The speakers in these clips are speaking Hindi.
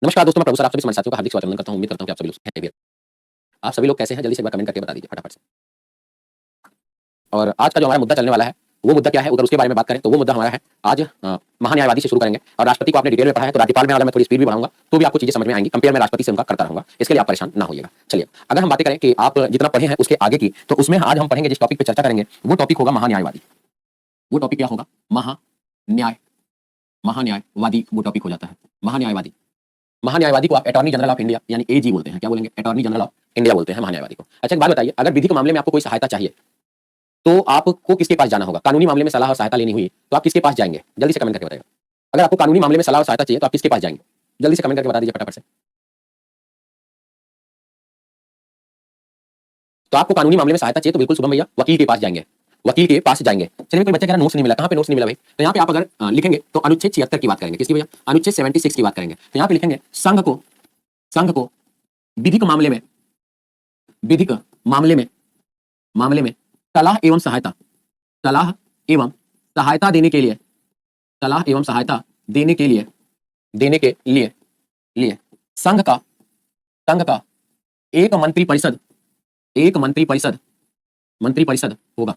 नमस्कार दोस्तों, मैं प्रभु सर आप सभी समाज साथियों का हार्दिक स्वागत करता हूं। उम्मीद करता हूं कि आप सभी लोग हैं। आप सभी लोग कैसे हैं? जल्दी से एक बार कमेंट करके बता दीजिए फटाफट से। और आज का जो हमारा मुद्दा चलने वाला है, वो मुद्दा क्या है? अगर उसके बारे में बात करें तो वो मुद्दा हमारा है आज महान्यायवादी से शुरू करेंगे। और राष्ट्रपति को आपने डिटेल में पढ़ा है, तो राज्यपाल में अगर मैं थोड़ी स्पीड भी बढ़ाऊंगा तो भी आपको चीजें समझ में आएंगी। कंपेयर मैं राष्ट्रपति से उनका करता रहूंगा, इसके लिए आप परेशान ना होइएगा। चलिए, अगर हम बातें करें कि आप जितना पढ़े हैं उसके आगे की, तो उसमें आज हम पढ़ेंगे, जिस टॉपिक पर चर्चा करेंगे वो टॉपिक होगा महान्यायवादी। वो टॉपिक क्या होगा? महान्याय, महान्यायवादी वो टॉपिक हो जाता है। महान्यायवादी, महान्यायवादी को आप अटॉर्नी जनरल ऑफ इंडिया यानी एजी बोलते हैं। क्या बोलेंगे? अटॉर्नी जनरल ऑफ इंडिया बोलते हैं महान्यायवादी को। अच्छा, एक बात बताइए, अगर विधि के मामले में आपको कोई सहायता चाहिए तो आपको किसके पास जाना होगा? कानूनी मामले में सलाह और सहायता लेनी हुई तो आप किसके पास जाएंगे? जल्दी से कमेंट करके बताइएगा। अगर आपको कानूनी मामले में सलाह और सहायता चाहिए तो आप किसके पास जाएंगे? जल्दी से कमेंट करके बता दीजिए फटाफट से। तो आपको कानूनी मामले में सहायता चाहिए तो बिल्कुल शुभम भैया वकील के पास जाएंगे, वकील के पास जाएंगे। चलिए, कोई बच्चा कह रहा नोट्स नहीं मिला, कहाँ पे नोट्स नहीं मिला भाई? तो यहाँ पे आप अगर लिखेंगे तो अनुच्छेद 76 की बात करेंगे। किसकी भैया? अनुच्छेद 76 की बात करेंगे। तो यहाँ पे लिखेंगे संघ को विधिक मामले में, विधिक मामले में सलाह एवं सहायता, सलाह एवं सहायता देने के लिए, सलाह एवं सहायता देने के लिए संघ का एक मंत्री परिषद होगा।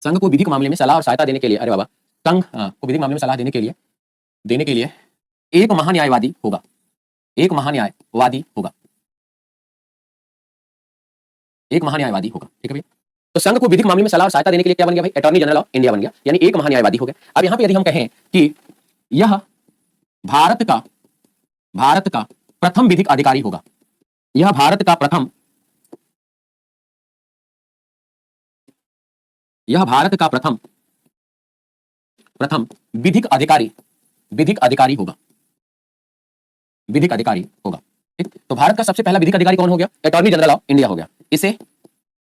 संघ को विधिक मामले में सलाह और सहायता देने के लिए, अरे बाबा, संघ को विधिक मामले में सलाह देने के लिए एक महान्यायवादी होगा, एक महान्यायवादी होगा, एक महान्यायवादी होगा। ठीक है भैया? तो संघ को विधिक मामले में सलाह और सहायता देने के लिए क्या बन गया भाई? अटॉर्नी जनरल ऑफ इंडिया बन गया, यानी एक महान्यायवादी हो गया। अब यहाँ पे यदि हम कहें कि यह भारत का प्रथम विधिक अधिकारी होगा, यह भारत का प्रथम विधिक अधिकारी होगा, विधिक अधिकारी होगा। ठीक? तो भारत का सबसे पहला विधिक अधिकारी कौन हो गया? अटॉर्नी जनरल ऑफ इंडिया हो गया। इसे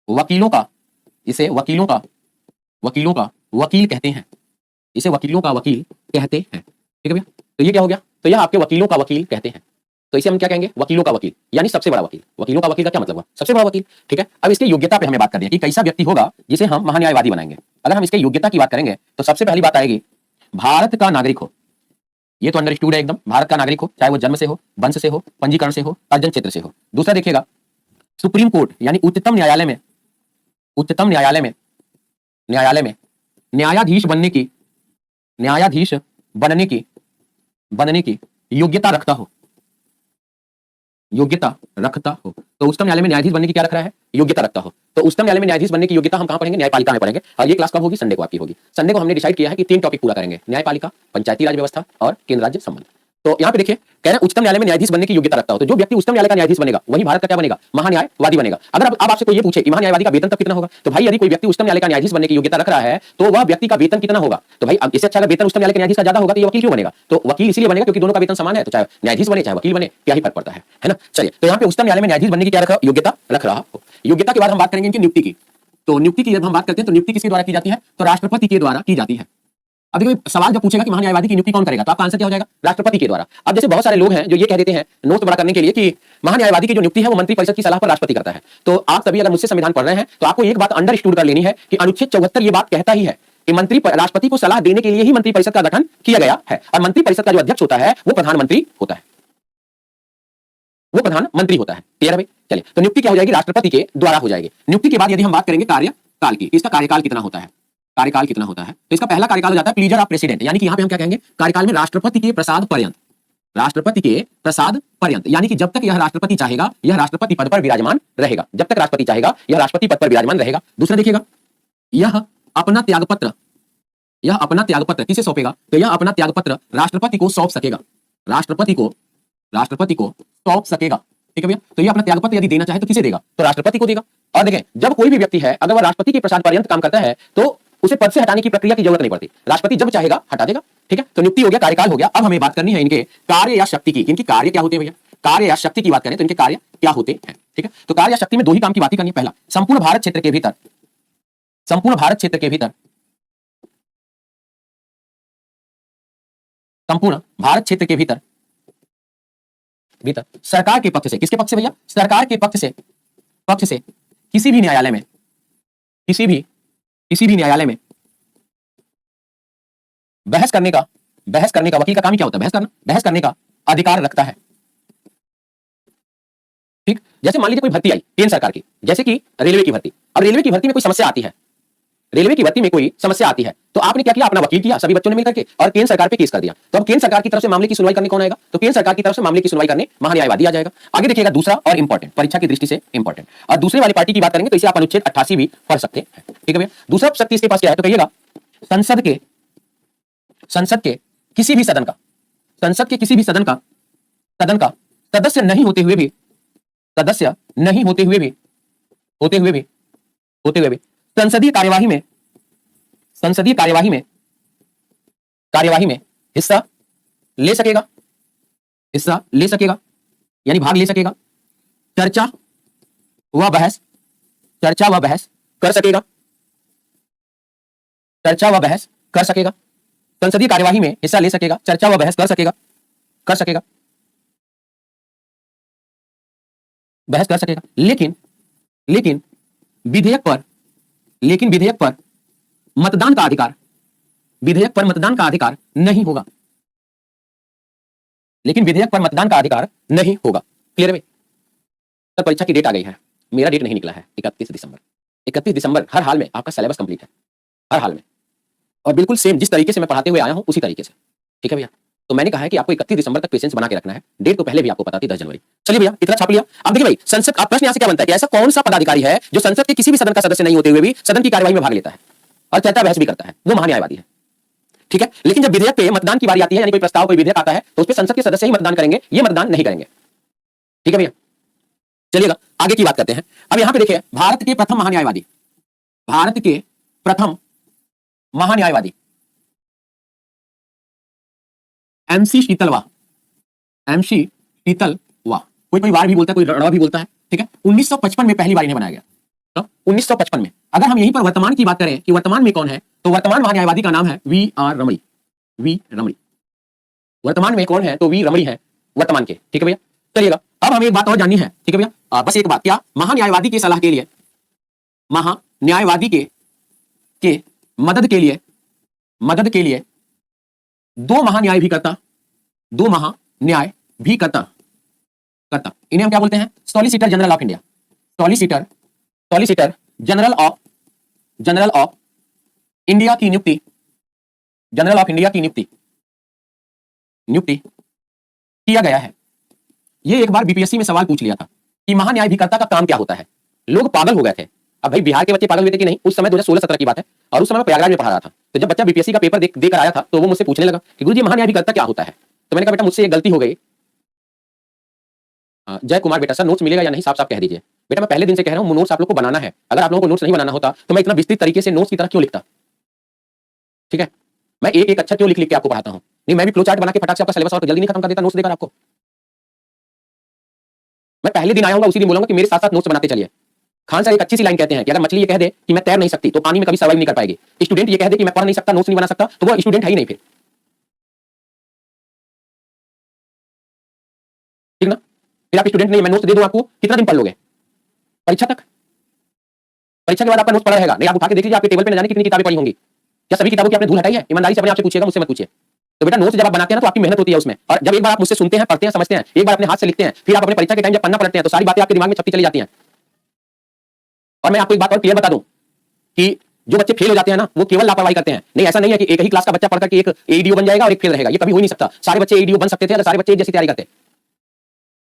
वकीलों का वकील कहते हैं, इसे वकीलों का वकील कहते हैं। ठीक है भैया? तो ये क्या हो गया? तो यह आपके वकीलों का वकील कहते हैं। तो इसे हम क्या कहेंगे? वकीलों का वकील, यानी सबसे बड़ा वकील। वकीलों का वकील का क्या मतलब हुआ? सबसे बड़ा वकील। ठीक है? अब इसकी योग्यता पे हमें बात करनी है कि कैसा व्यक्ति होगा जिसे हम महान्यायवादी बनाएंगे। अगर हम इसके योग्यता की बात करेंगे तो सबसे पहली बात आएगी, भारत का नागरिक हो। ये तो अंडरस्टूड है एकदम, भारत का नागरिक हो, चाहे वो जन्म से हो, वंश से हो, पंजीकरण से हो, अर्जन क्षेत्र से हो। दूसरा देखिएगा, सुप्रीम कोर्ट यानी उच्चतम न्यायालय में न्यायाधीश बनने की योग्यता रखता हो, तो उच्चतम न्यायालय में न्यायाधीश बनने की क्या रख रहा है? योग्यता रखता हो। तो उच्चतम न्यायालय में न्यायाधीश बनने की योग्यता हम कहां पढ़ेंगे? न्यायपालिका में पढ़ेंगे। और ये क्लास कब होगी? संडे को आपकी होगी। संडे को हमने डिसाइड किया है कि 3 टॉपिक पूरा करेंगे, न्यायपालिका, पंचायती राज व्यवस्था और केंद्र राज्य संबंध। तो यहाँ पे देखिए, कह रहे हैं उच्चतम न्यायालय में न्यायाधीश बनने की योग्यता रखता हो। तो जो व्यक्ति उच्चतम न्यायालय का न्यायाधीश बनेगा वही भारत का क्या बनेगा? महान्यायवादी बनेगा। अगर अब आपसे कोई ये पूछे कि महान्यायवादी का वेतन तब कितना होगा, तो भाई यदि कोई व्यक्ति उच्चतम न्यायालय का न्यायाधीश बनने की योग्यता रख रहा है तो वह व्यक्ति का वेतन कितना होगा? तो भाई अब इससे अच्छा अगर वेतन उच्चतम न्यायालय के न्यायाधीश का ज्यादा होगा तो ये वकील क्यों बनेगा? तो वकील इसलिए बनेगा क्योंकि दोनों का वेतन समान है। तो चाहे न्यायाधीश बने चाहे वकील बने, क्या ही फर्क पड़ता है ना? चलिए, तो यहाँ पे उच्चतम न्यायालय में न्यायाधीश बनने की क्या योग्यता रख रहा हो। योग्यता के बाद हम बात करेंगे इनकी नियुक्ति की। तो नियुक्ति की जब हम बात करते हैं तो नियुक्ति किसके द्वारा की जाती है? तो राष्ट्रपति के द्वारा की जाती है। अब देखिए, सवाल जब पूछेगा कि महान्यायवादी की नियुक्ति कौन करेगा, तो आपका आंसर क्या हो जाएगा? राष्ट्रपति के द्वारा। अब जैसे बहुत सारे लोग हैं जो ये कह देते हैं नोट बड़ा करने के लिए कि महान्यायवादी की जो नियुक्ति है वो मंत्री परिषद की सलाह पर राष्ट्रपति करता है। तो आप सभी अगर मुझसे संविधान पढ़ रहे हैं तो आपको एक बात अंडरस्टूड कर लेनी है कि अनुच्छेद 74 ये बात कहता ही है कि राष्ट्रपति को सलाह देने के लिए ही मंत्री परिषद का गठन किया गया है। और मंत्री परिषद का जो अध्यक्ष होता है वो प्रधानमंत्री होता है, क्लियर है भाई? चलिए, तो नियुक्ति क्या हो जाएगी? राष्ट्रपति के द्वारा हो जाएगी। नियुक्ति के बाद यदि हम बात करेंगे कार्यकाल की, इसका कार्यकाल कितना होता है? तो इसका पहला कार्यकाल हो जाता है प्लीजर ऑफ प्रेसिडेंट, यानी कि यहाँ पे हम क्या कहेंगे? कार्यकाल में राष्ट्रपति के प्रसाद पर्यंत, यानी कि जब तक यह राष्ट्रपति चाहेगा यह राष्ट्रपति पद पर विराजमान रहेगा, जब तक राष्ट्रपति चाहेगा यह राष्ट्रपति पद पर विराजमान रहेगा। दूसरा देखिएगा, यह अपना त्यागपत्र किसे सौंपेगा? तो यह अपना त्यागपत्र राष्ट्रपति को सौंप सकेगा, राष्ट्रपति को सौंप सकेगा। ठीक है भैया? तो ये अपना त्यागपत्र यदि देना चाहे तो किसे देगा? तो राष्ट्रपति को देगा। और देखें, जब कोई भी व्यक्ति है अगर वह राष्ट्रपति के प्रसाद पर्यंत काम करता है तो उसे पद से हटाने की प्रक्रिया की जरूरत नहीं पड़ती, राष्ट्रपति जब चाहेगा हटा देगा। ठीक है? तो नियुक्ति हो गया, कार्यकाल हो गया। अब हमें बात करनी है इनके कार्य या शक्ति की। इनकी कार्य क्या होते हैं भैया? कार्य या शक्ति की बात करें तो इनके कार्य क्या होते हैं? ठीक है? तो कार्य या शक्ति में 2 ही काम की बात करनी है। पहला, संपूर्ण भारत क्षेत्र के भीतर सरकार के पक्ष से, किसके पक्ष से भैया? सरकार के पक्ष से किसी भी न्यायालय में बहस करने का वकील का काम ही क्या होता है? बहस करना, बहस करने का अधिकार रखता है, ठीक, जैसे मान लीजिए कोई भर्ती आई केंद्र सरकार की, जैसे कि रेलवे की भर्ती। अब रेलवे की भर्ती में कोई समस्या आती है, रेलवे की भर्ती में कोई समस्या आती है, तो आपने क्या किया, अपना वकील किया सभी बच्चों ने मिलकर के और केंद्र सरकार पे केस कर दिया। तो अब केंद्र सरकार की तरफ से मामले की सुनवाई करने कौन आएगा, तो केंद्र सरकार की तरफ से मामले की सुनवाई करने महान्यायवादी आ जाएगा। आगे देखिएगा दूसरा और इंपॉर्टेंट, परीक्षा की दृष्टि से इंपॉर्टेंट, और दूसरे वाली पार्टी की बात करेंगे तो इसे आप अनुच्छेद 88 भी पढ़ सकते हैं। ठीक है भैया, दूसरा शक्ति इसके पास क्या है, तो कहिएगा संसद के किसी भी सदन का, संसद के किसी भी सदन का सदस्य नहीं होते हुए भी, सदस्य नहीं होते हुए भी संसदीय कार्यवाही में हिस्सा ले सकेगा, यानी भाग ले सकेगा, चर्चा व बहस कर सकेगा, संसदीय कार्यवाही में हिस्सा ले सकेगा, चर्चा व बहस कर सकेगा, लेकिन विधेयक पर मतदान का अधिकार नहीं होगा, क्लियर है? तब परीक्षा की डेट आ गई है, मेरा डेट नहीं निकला है, 31 दिसंबर हर हाल में आपका सिलेबस कंप्लीट है, हर हाल में, और बिल्कुल सेम जिस तरीके से मैं पढ़ाते हुए आया हूं उसी तरीके से। ठीक है भैया, तो मैंने कहा है कि आपको 31 दिसंबर तक पेशेंस बना के रखना है, डेट तो पहले भी आपको पता थी 10 जनवरी। चलिए भैया इतना छाप लिया। अब देखिए भाई, संसद, आप प्रश्न यहां से क्या बनता है कि ऐसा कौन सा पदाधिकारी है जो संसद के किसी भी सदन का सदस्य नहीं होते हुए भी सदन की कार्यवाही में भाग लेता है और चर्चा बहस भी करता है, वो महान्यायवादी है। ठीक है, लेकिन जब विधेयक पे मतदान की बारी आती है, यानी कोई प्रस्ताव, कोई विधेयक आता है, तो उस पर संसद के सदस्य ही मतदान करेंगे, ये मतदान नहीं करेंगे। ठीक है भैया, चलिएगा आगे की बात करते हैं। अब यहां पे देखिए, भारत के प्रथम महान्यायवादी एमसी शीतलवा, कोई वार भी बोलता है, कोई रणवा भी बोलता है। ठीक है, 1955 में पहली बार इन्हें बनाया गया। तो 1955 में, अगर हम यहीं पर वर्तमान की बात करें कि वर्तमान में कौन है, तो वर्तमान महान्यायवादी का नाम है वी.आर. रमणी। वर्तमान में कौन है, तो वी रमणी है वर्तमान के। ठीक है भैया, चलिएगा अब हमें एक बात और जाननी है। ठीक है भैया, बस एक बात, क्या महान्यायवादी की सलाह के लिए, महान्यायवादी के मदद के लिए दो महान्याय भी करता, इन्हें हम क्या बोलते हैं, solicitor general of India, solicitor general of India की नियुक्ति, किया गया है। ये एक बार बीपीएससी में सवाल पूछ लिया था कि महान्यायाधिकर्ता का काम क्या होता है, लोग पागल हो गए थे। अब भाई बिहार के बच्चे पागल हुए थे कि नहीं, उस समय 2016-17 की बात है, और उस समय मैं प्रयागराज में पढ़ा रहा था। तो जब बच्चा बीपीएससी का पेपर देकर आया था, तो वो मुझसे पूछने लगा कि गुरुजी महान्यायाधिकर्ता क्या होता है। तो मैंने कहा बेटा मुझसे ये गलती हो गई, जय कुमार बेटा, सर नोट्स मिलेगा या नहीं, साफ कह दीजिए। बेटा मैं पहले दिन से कह रहा हूं, नोट्स आप लोग को बनाना है, अगर आप लोगों को नोट्स नहीं बनाना होता तो मैं इतना विस्तृत तरीके से नोट्स की तरह क्यों लिखता। ठीक है, मैं एक अक्षर क्यों लिख के आपको पढ़ाता हूं, नहीं मैं भी फ्लो चार्ट बना के फटाक से आपका सिलेबस और जल्दी नहीं खत्म कर देता नोट्स देकर आपको। मैं पहले दिन आया हूं, उसी दिन बोलूंगा कि मेरे साथ नोट्स बनाते चलिए। खान सर एक अच्छी सी लाइन कहते हैं कि अगर मछली ये कह दे कि मैं तैर नहीं सकती तो पानी में कभी सर्वाइव नहीं कर पाएगी, स्टूडेंट ये कह दे कि मैं पढ़ नहीं सकता, नोट्स नहीं बना सकता, तो वो स्टूडेंट है ही नहीं फिर। ठीक ना, फिर आप स्टूडेंट नहीं, मैं नोट्स दे दूं आपको, कितना दिन पढ़ लोगे, परीक्षा तक, परीक्षा के बाद आपका नोट्स पढ़ा रहेगा। नहीं आप उठा के देख लीजिए, आपके टेबल पे न जाने कितनी किताबें पड़ी होंगी, क्या सभी किताबों की आपने धूल हटाई है, ईमानदारी से अपने आपसे पूछिएगा, मुझसे मत पूछिए। तो बेटा नोट्स जब आप बनाते हैं ना, तो आपकी मेहनत होती है उसमें, और जब एक बार आप मुझसे सुनते हैं, पढ़ते हैं, समझते हैं, एक बार अपने हाथ से लिखते हैं, फिर आप अपने परीक्षा के टाइम जब पन्ना पलटते हैं तो सारी बातें आपके दिमाग में छपती चली जाती हैं। और मैं आपको एक बात और क्लियर बता दूं कि जो बच्चे फेल हो जाते हैं ना, वो केवल लापरवाही करते हैं। नहीं ऐसा नहीं है कि एक ही क्लास का बच्चा पढ़कर के एक एडीओ बन जाएगा और एक फेल रहेगा, ये कभी हो ही नहीं सकता। सारे बच्चे एडीओ बन सकते थे अगर सारे बच्चे जैसी तैयारी करते,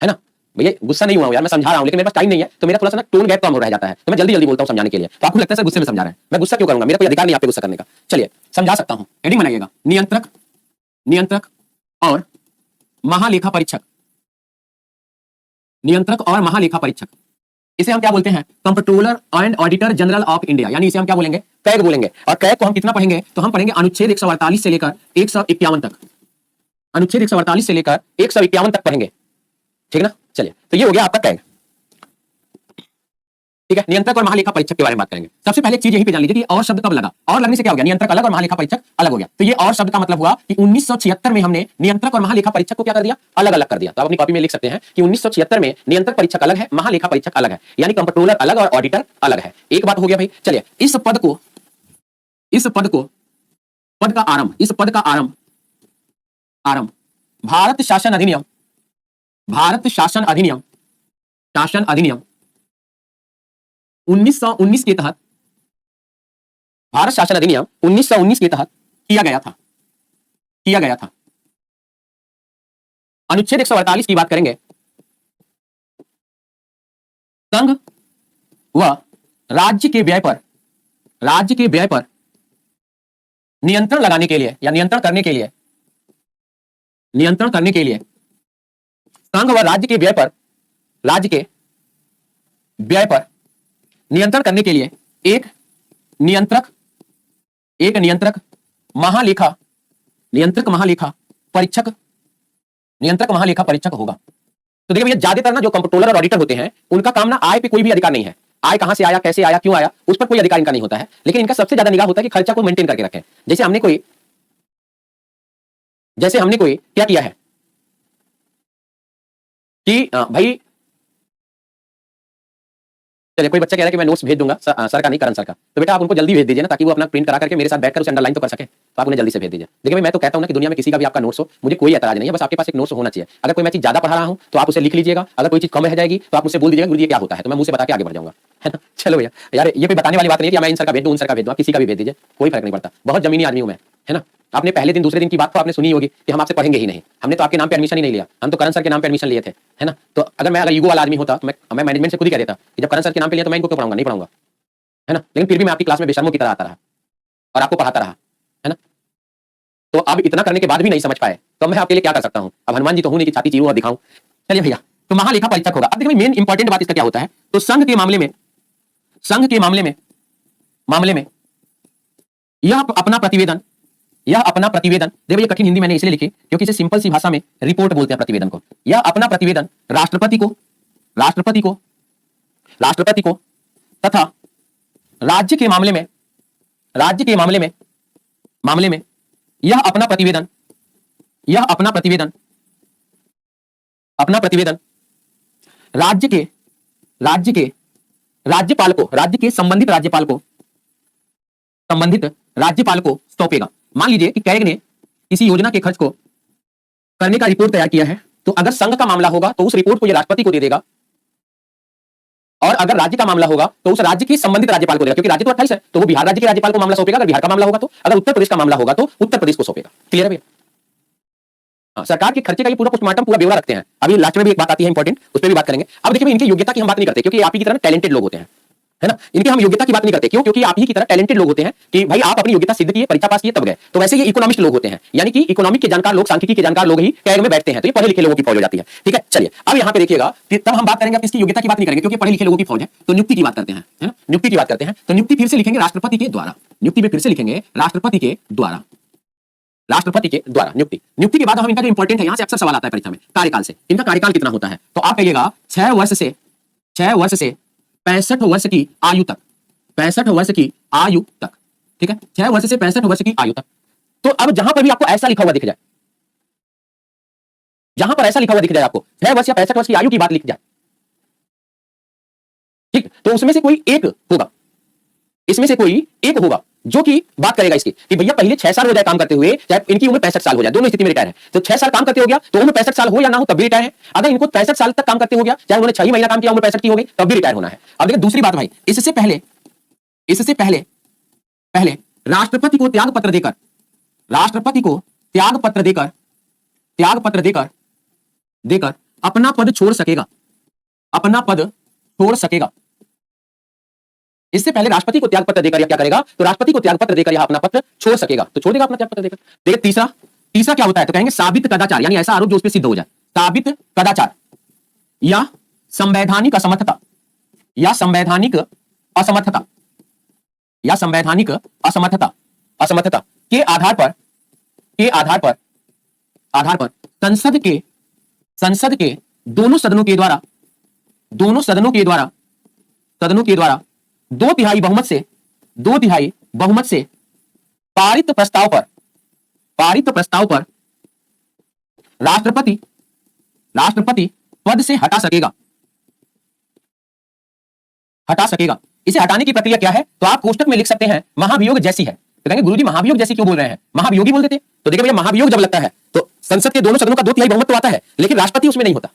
है ना भैया। गुस्सा नहीं हुआ हूं यार, मैं समझा रहा हूं, लेकिन मेरे पास टाइम नहीं है, तो मेरा थोड़ा सा ना टोन गैप कम हो रह जाता है, तो मैं जल्दी बोलता हूं समझाने के लिए। तो आपको लगता है सर गुस्से में समझा रहे हैं, मैं गुस्सा क्यों करूंगा, मेरा कोई अधिकार नहीं आप पे गुस्सा करने का। चलिए समझा सकता हूं, हेडिंग बनाइएगा, नियंत्रक और महालेखा परीक्षक, इसे हम क्या बोलते हैं, controller and auditor general of India, यानी इसे हम क्या बोलेंगे, कैग बोलेंगे। और कैग को हम कितना पढ़ेंगे, तो हम पढ़ेंगे अनुच्छेद 148 से लेकर 151 तक, अनुच्छेद 148 से लेकर 151 तक पढ़ेंगे। ठीक है ना, चलिए तो ये हो गया आपका कैग। ठीक है, नियंत्रक और महालेखा परीक्षक के बारे में बात करेंगे। सबसे पहले एक चीज यही पे जान लीजिए कि और शब्द कब लगा, और लगने से क्या हो गया, नियंत्रक अलग और महालेखा परीक्षक अलग हो गया। तो ये और शब्द का मतलब हुआ कि 1976 में हमने नियंत्रक और महालेखा परीक्षक को क्या कर दिया, अलग अलग कर दिया। तो आप अपनी कॉपी में लिख सकते हैं कि 1976 में नियंत्रक परीक्षक अलग है, महालेखा परीक्षक अलग है, यानी कंट्रोलर अलग और ऑडिटर अलग है। एक बात हो गया भाई। चलिए इस पद का आरंभ भारत शासन अधिनियम शासन अधिनियम 1919 के तहत, भारत शासन अधिनियम 1919 के तहत किया गया था। अनुच्छेद 148 की बात करेंगे। संघ व राज्य के व्यय पर नियंत्रण लगाने के लिए या नियंत्रण करने के लिए संघ व राज्य के व्यय पर नियंत्रण करने के लिए एक नियंत्रक महालेखा परीक्षक होगा। तो देखिए भैया, ज्यादातर ना जो कंट्रोलर और ऑडिटर होते हैं उनका काम ना आय पे कोई भी अधिकार नहीं है। आय कहां से आया, कैसे आया, क्यों आया, उस पर कोई अधिकार इनका नहीं होता है। लेकिन इनका सबसे ज्यादा निगाह होता है कि खर्चा को मेंटेन करके रखें। जैसे हमने कोई क्या किया है कि भाई, चलिए कोई बच्चा कह रहा है कि मैं नोट्स भेज दूंगा सर का नहीं, करण सर का, तो बेटा आप उनको जल्दी भेज दीजिए ना, ताकि वो अपना प्रिंट करा करके मेरे साथ बैठकर उसे अंडरलाइन तो कर सके। तो आप उन्हें जल्दी से भेज दीजिए। देखिए भाई, मैं तो कहता हूं ना कि दुनिया में किसी का भी आपका नोट्स हो, मुझे कोई एतराज नहीं है, बस आपके पास एक नोट्स होना चाहिए। अगर कोई मैं चीज ज्यादा पढ़ा रहा हूं तो आप उसे लिख लीजिएगा, अगर कोई चीज कम रह जाएगी तो आप मुझसे बोल दीजिएगा गुरुजी क्या होता है, तो मैं मुंह से बता के आगे बढ़ जाऊंगा, है ना। चलो भैया, यार ये कोई बताने वाली बात नहीं है कि मैं इन सर का भेज दूं, उन सर का भेज दूं, आप किसी का भी भेज दीजिए, कोई फर्क नहीं पड़ता। बहुत जमीनी आदमी हूं मैं, है ना। आपने पहले दिन दूसरे दिन की बात तो आपने सुनी होगी कि हम आपसे पढ़ेंगे ही नहीं। हमने तो आपके नाम पे एडमिशन ही नहीं लिया, हम तो करण सर के नाम पे एडमिशन लिए थे, है ना। तो अगर ईगो वाला आदमी होता तो मैं मैनेजमेंट से खुद ही कह देता कि जब करण सर के नाम पे लिया तो मैं इनको क्यों पढ़ाऊंगा, नहीं पढ़ाऊंगा, है ना। लेकिन फिर भी मैं आपकी क्लास में बेशर्मों की तरह आता रहा और आपको पढ़ाता रहा, है ना। तो अब इतना करने के बाद भी नहीं समझ पाए तो मैं आपके लिए क्या कर सकता हूं। अब हनुमान जी तो हूं नहीं कि छाती चीरूं और दिखाऊं। चलिए भैया, तो महालेखा परीक्षक होगा। अब देखिए मेन इंपॉर्टेंट बात इसका क्या होता है, तो संघ के मामले में यह अपना प्रतिवेदन देखिए, ये कठिन हिंदी मैंने इसलिए लिखी क्योंकि इसे सिंपल सी भाषा में रिपोर्ट बोलते हैं प्रतिवेदन को। यह अपना प्रतिवेदन राष्ट्रपति को तथा राज्य के मामले में यह अपना प्रतिवेदन राज्य के संबंधित राज्यपाल को सौंपेगा। मान लीजिए कि कैग ने किसी योजना के खर्च को करने का रिपोर्ट तैयार किया है, तो अगर संघ का मामला होगा तो उस रिपोर्ट को यह राष्ट्रपति को दे देगा, और अगर राज्य का मामला होगा तो उस राज्य के संबंधित राज्यपाल को देगा, क्योंकि राज्य तो 28 है, तो वो बिहार राज्य के राज्यपाल को मामला सौंपेगा अगर बिहार का मामला होगा तो, अगर उत्तर प्रदेश का मामला होगा तो उत्तर प्रदेश को सौंपेगा। क्लियर है भैया। सरकार के खर्चे का ये पूरा पोस्टमार्टम पूरा ब्यौरा रखते हैं। अभी लास्ट में भी एक बात आती है इंपॉर्टेंट, उस पर भी बात करेंगे। अब देखिए इनकी योग्यता की हम बात नहीं करते क्योंकि आप ही की तरह टैलेंटेड लोग होते हैं, है ना। इनके हम योग्यता की बात नहीं करते, क्यों? क्योंकि आप ही की तरह टैलेंटेड लोग होते हैं कि भाई आप अपनी योग्यता सिद्ध किए, परीक्षा पास किए, तब गए। तो वैसे ये इकोनॉमिस्ट लोग होते हैं, यानी कि इकोनॉमिक के जानकार लोग, सांख्यिकी के जानकार लोग ही कैग में बैठते हैं, तो ये पढ़े लिखे लोगों की फौज हो जाती है। ठीक है, चलिए अब यहाँ पे देखिएगा, तब हम बात करेंगे, अब इसकी योग्यता की बात नहीं करेंगे क्योंकि पढ़े लिखे लोगों की फौज है, तो नियुक्ति की बात करते हैं, है ना। नियुक्ति की बात करते हैं तो नियुक्ति फिर से लिखेंगे राष्ट्रपति के द्वारा। नियुक्ति में फिर से लिखेंगे राष्ट्रपति के द्वारा नियुक्ति के बाद हम इनका जो इंपॉर्टेंट है, यहां से अक्सर सवाल आता है परीक्षा में, कार्यकाल से। इनका कार्यकाल कितना होता है, तो आप कहिएगा 6 वर्ष से 65 वर्ष की आयु तक, 65 वर्ष की आयु तक। ठीक है, 6 वर्ष से 65 वर्ष की आयु तक। तो अब जहां पर भी आपको ऐसा लिखा हुआ दिख जाए, जहां पर ऐसा लिखा हुआ दिख जाए आपको 6 वर्ष या 65 वर्ष की आयु की बात लिख जाए, ठीक, तो उसमें से कोई एक होगा, इसमें से कोई एक होगा जो कि बात करेगा इसकी कि भैया पहले 6 साल हो जाए काम करते हुए, चाहे इनकी उम्र 65 साल हो जाए, दोनों स्थिति में रिटायर है। तो 6 साल काम करते हो गया तो उम्र 65 साल हो या ना हो तब भी रिटायर है। अगर इनको 65 साल तक काम करते हो गया, चाहे उन्होंने 6 महीना काम किया, उम्र 65 की हो गई, तब भी रिटायर होना है। अब देखिए दूसरी बात भाई, इससे पहले राष्ट्रपति को त्याग पत्र देकर अपना पद छोड़ सकेगा। इससे पहले राष्ट्रपति को त्याग पत्र देकर या क्या करेगा, तो राष्ट्रपति को त्याग पत्र देकर यह अपना पत्र छोड़ सकेगा, तो छोड़ देगा अपना त्याग पत्र देकर। देखिए तीसरा क्या होता है, तो कहेंगे साबित कदाचार, यानी ऐसा आरोप जो उस पर सिद्ध हो जाए, साबित कदाचार या संवैधानिक असमर्थता के आधार पर संसद के दोनों सदनों के द्वारा 2/3 बहुमत से पारित प्रस्ताव पर राष्ट्रपति पद से हटा सकेगा। इसे हटाने की प्रक्रिया क्या है, तो आप कोष्टक में लिख सकते हैं महाभियोग जैसी है। तो कहेंगे गुरुजी महाभियोग जैसी क्यों बोल रहे हैं, महाभियोगी बोल देते। तो देखिए भैया महाभियोग जब लगता है तो संसद के दोनों सदनों का 2/3 बहुमत तो आता है, लेकिन राष्ट्रपति उसमें नहीं होता।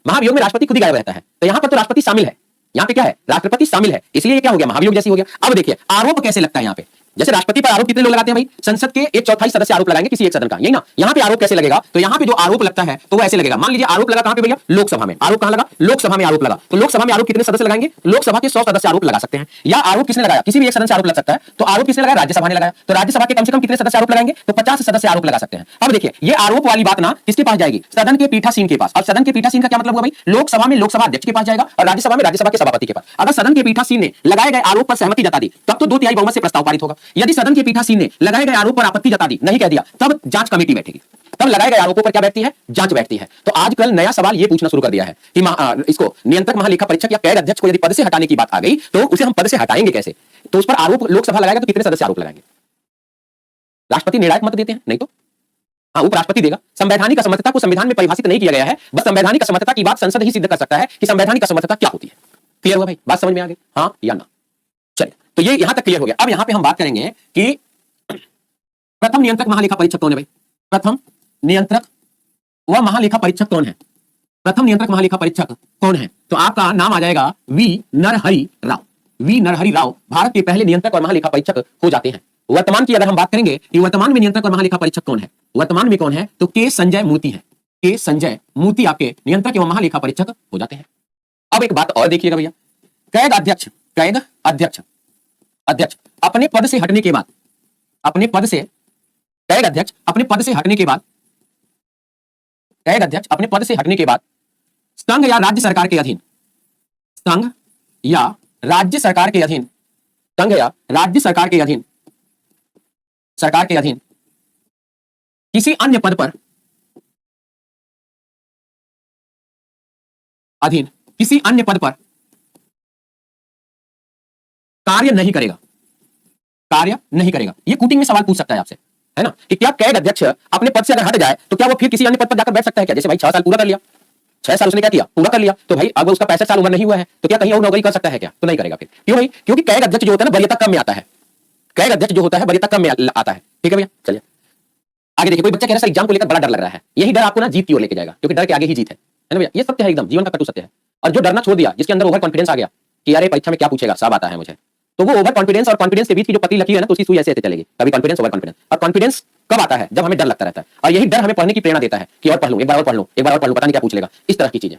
महाभियोग में राष्ट्रपति खुद ही गायब रहता है, तो यहां पर तो राष्ट्रपति शामिल है, यहाँ पे क्या है, राष्ट्रपति शामिल है, इसलिए ये क्या हो गया, महाभियोग जैसी हो गया। अब देखिए आरोप कैसे लगता है यहाँ पे, जैसे राष्ट्रपति पर आरोप कितने लोग लगाते हैं भाई, संसद के 1/4 सदस्य आरोप लगाएंगे किसी एक सदन का, यही ना। यहाँ पे आरोप कैसे लगेगा, तो यहाँ पे जो आरोप लगता है तो वो ऐसे लगेगा, मान लीजिए आरोप लगा कहां पे भैया, लोकसभा में। आरोप कहां लगा, लोकसभा में आरोप लगा, तो लोकसभा में आरोप कितने सदस्य लगाएंगे, लोकसभा के 100 सदस्य आरोप लगा सकते हैं। या आरोप किसने लगाया, किसी भी एक सदन से आरोप लग सकता है, तो आरोप किसने लगाया, राज्यसभा ने लगाया, तो राज्यसभा के कम से कम कितने सदस्य आरोप लगाएंगे, तो 50 सदस्य आरोप लगा सकते हैं। अब देखिए ये आरोप वाली बात ना किसके पास जाएगी, सदन के पीठासीन के पास। और सदन के पीठासीन का क्या मतलब हुआ भाई, लोकसभा में लोकसभा अध्यक्ष के पास जाएगा और राज्यसभा में राज्यसभा के सभापति के पास। अगर सदन के पीठासीन ने लगाए गए आरोप पर सहमति जता दी तब तो 2/3 बहुमत से प्रस्ताव पारित होगा। यदि सदन के पीठासीन ने लगाए गए आरोप पर आपत्ति जता दी, नहीं कह दिया, तब जांच कमेटी बैठेगी, तब लगाए गए आरोपों पर क्या बैठती है, जांच बैठती है। तो आजकल नया सवाल ये पूछना शुरू कर दिया है कि इसको नियंत्रक महालेखा परीक्षक या कैग अध्यक्ष को यदि पद से हटाने की बात आ गई तो उसे हम पद से हटाएंगे कैसे, तो उस पर आरोप लोकसभा लगाएगा तो कितने सदस्य आरोप लगाएंगे, राष्ट्रपति निर्णायक मत देते हैं, नहीं तो हाँ उपराष्ट्रपति देगा। संवैधानिक असमर्थता को संविधान में परिभाषित नहीं किया गया है, बस संवैधानिक असमर्थता की बात संसद ही सिद्ध कर सकता है कि संवैधानिक असमर्थता क्या होती है। क्लियर हुआ भाई, बात समझ में आ गई, हाँ या ना। चलिए तो ये यहां तक क्लियर हो गया। अब यहां पे हम बात करेंगे कि प्रथम नियंत्रक महालेखा परीक्षक कौन है भाई, प्रथम नियंत्रक व महालेखा परीक्षक कौन है, प्रथम नियंत्रक महालेखा परीक्षक कौन है, तो आपका नाम आ जाएगा वी नरहरि राव। वी नरहरि राव भारत के पहले नियंत्रक और महालेखा परीक्षक हो जाते हैं। वर्तमान की अगर हम बात करेंगे कि वर्तमान में नियंत्रक और महालेखा परीक्षक कौन है, वर्तमान में कौन है, तो के संजय मूर्ति है। के संजय मूर्ति आपके नियंत्रक एवं महालेखा परीक्षक हो जाते हैं। अब एक बात और देखिएगा भैया, कैग अध्यक्ष, कैग अध्यक्ष, अध्यक्ष अपने पद से हटने के बाद, अपने पद से, कैग अध्यक्ष अपने पद से हटने के बाद, कैग अध्यक्ष अपने पद से हटने के बाद संघ या राज्य सरकार के अधीन, संघ या राज्य सरकार के अधीन, संघ या राज्य सरकार के अधीन, सरकार के अधीन किसी अन्य पद पर, अधीन किसी अन्य पद पर कार्य नहीं करेगा, कार्य नहीं करेगा। ये कूटिंग में सवाल पूछ सकता है आपसे, है ना, कि क्या कैग अध्यक्ष अपने पद से अगर हट जाए तो क्या वो फिर किसी अन्य पद पर जाकर बैठ सकता है क्या, जैसे भाई 6 साल पूरा कर लिया, 6 साल उसने क्या किया, पूरा कर लिया, तो भाई अब उसका 65 साल उम्र नहीं हुआ है तो क्या कहीं और नौकरी कर सकता है क्या, तो नहीं करेगा फिर। क्यों भाई, क्योंकि कैग अध्यक्ष जो होता है ना वरीयता क्रम में आता है, कैग अध्यक्ष जो होता है वरीयता क्रम में आता है। ठीक है भैया, चलिए आगे देखिए। कोई बच्चा कह रहा है एग्जाम को लेकर बड़ा डर लग रहा है, यही डर आपको ना जीत की ओर लेके जाएगा, क्योंकि डर के आगे ही जीत है ना भैया, ये सत्य है, एकदम जीवन का कटु सत्य है। और जो डरना छोड़ दिया, जिसके अंदर ओवर कॉन्फिडेंस आ गया कि यार परीक्षा में क्या पूछेगा, सब आता है मुझे, तो वो ओवर कॉन्फिडेंस और कॉन्फिडेंस के बीच की जो पतली लकीर है ना, तो उसकी सुई ऐसे चलेगी, कभी कॉन्फिडेंस ओवर कॉन्फिडेंस। और कॉन्फिडेंस कब आता है, जब हमें डर लगता रहता है, और यही डर हमें पढ़ने की प्रेरणा देता है कि और पढ़ लूं, एक बार और पढ़ लूं, एक बार और पढ़ लूं, पता नहीं क्या पूछ लेगा, इस तरह की चीजें।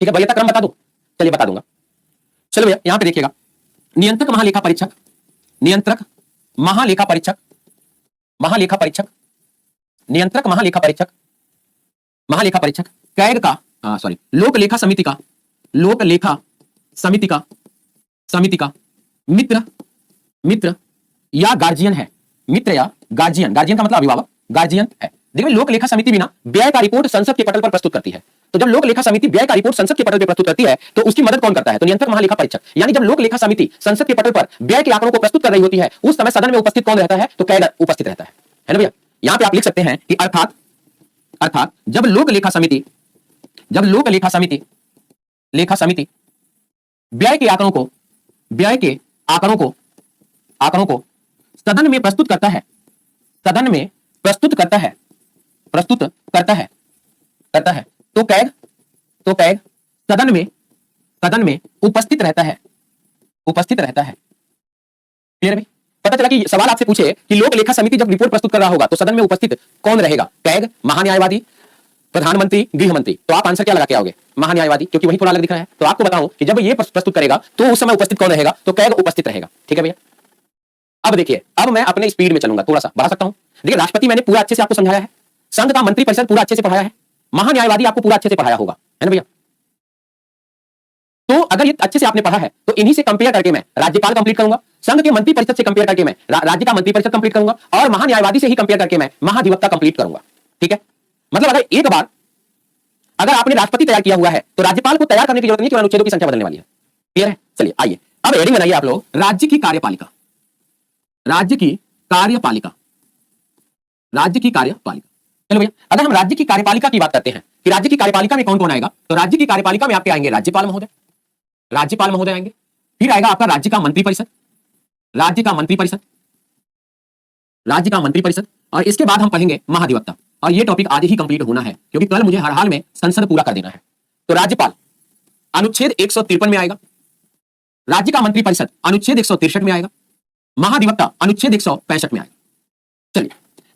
ठीक है, वरीयता क्रम बता दूं, चलिए बता दूंगा। चलो भैया यहां पे देखिएगा, नियंत्रक महालेखा परीक्षक, नियंत्रक महालेखा परीक्षक, महालेखा परीक्षक, नियंत्रक महालेखा परीक्षक, महालेखा परीक्षक कैग का सॉरी लोक लेखा समिति का, लोक लेखा समिति का, समिति का मित्र, मित्र या गार्जियन है, मित्र या गार्जियन, गार्जियन का मतलब अभिभावक, गार्जियन है। देखिए लोक लेखा समिति भी ना व्यय का रिपोर्ट संसद के पटल पर प्रस्तुत करती है, तो जब लोक लेखा समिति व्यय का रिपोर्ट संसद के पटल पर प्रस्तुत करती है तो उसकी मदद कौन करता है, तो नियंत्रक महालेखा परीक्षक। यानी जब लोक लेखा समिति संसद के पटल पर व्यय के आंकड़ों को प्रस्तुत कर रही होती है उस समय सदन में उपस्थित कौन रहता है, तो कैग उपस्थित रहता है ना भैया। यहां पे आप लिख सकते हैं कि अर्थात, अर्थात जब लोक लेखा समिति, जब लोक लेखा समिति, लेखा समिति व्यय के आंकड़ों को, व्यय के आंकड़ों को, आंकड़ों को सदन में प्रस्तुत करता है, सदन में प्रस्तुत करता है, प्रस्तुत करता है, करता है, तो कैग, तो कैग सदन में, सदन में उपस्थित रहता है, उपस्थित रहता है। क्लियर भाई, पता चला कि सवाल आपसे पूछे कि लोक लेखा समिति जब रिपोर्ट प्रस्तुत कर रहा होगा तो सदन में उपस्थित कौन रहेगा, कैग, महान्यायवादी, प्रधानमंत्री, गृह मंत्री। तो आप आंसर क्या लगा के आओगे, महान्यायवादी, क्योंकि वही थोड़ा अलग दिख रहा है। तो आपको बताऊं कि जब ये प्रस्तुत करेगा तो उस समय उपस्थित कौन रहेगा, तो कैग उपस्थित रहेगा। ठीक है भैया, अब देखिए, अब मैं अपने स्पीड में चलूंगा, थोड़ा सा बढ़ा सकता हूं। देखिए राष्ट्रपति मैंने पूरा अच्छे से आपको समझाया है, संघ का मंत्री परिषद पूरा अच्छे से पढ़ाया है, महान्यायवादी आपको पूरा अच्छे से पढ़ाया होगा, है ना भैया। तो अगर ये अच्छे से आपने पढ़ा है तो इन्हीं से कंपेयर करके मैं राज्यपाल कंप्लीट करूंगा, संघ के मंत्री परिषद से कंपेयर करके मैं राज्य का मंत्री परिषद कंप्लीट करूंगा, और महान्यायवादी से ही कंपेयर करके मैं महाधिवक्ता कंप्लीट करूंगा। ठीक है, मतलब अगर एक बार अगर आपने राष्ट्रपति तैयार किया हुआ है तो राज्यपाल को तैयार करने की जरूरत नहीं, क्योंकि अनुच्छेदों की संख्या बदलने वाली है। क्लियर है, चलिए आइए अब हेडिंग बनाइए आप लोग, राज्य की कार्यपालिका, राज्य की कार्यपालिका, राज्य की कार्यपालिका। चलो भैया, अगर हम राज्य की कार्यपालिका की बात करते हैं कि राज्य की कार्यपालिका में कौन कौन आएगा, तो राज्य की कार्यपालिका में आपके आएंगे राज्यपाल महोदय, राज्यपाल महोदय आएंगे, फिर आएगा आपका राज्य का मंत्री परिषद, राज्य का मंत्री परिषद, राज्य का मंत्री परिषद, और इसके बाद हम पढ़ेंगे महाधिवक्ता, और ये टॉपिक आज ही कंप्लीट होना है क्योंकि कल मुझे हर हाल में संसद पूरा कर देना है। तो राज्यपाल अनुच्छेद 153 में आएगा, राज्य का मंत्रिपरिषद अनुच्छेद 163 में आएगा, महाधिवक्ता अनुच्छेद 165 में आएगा। चलिए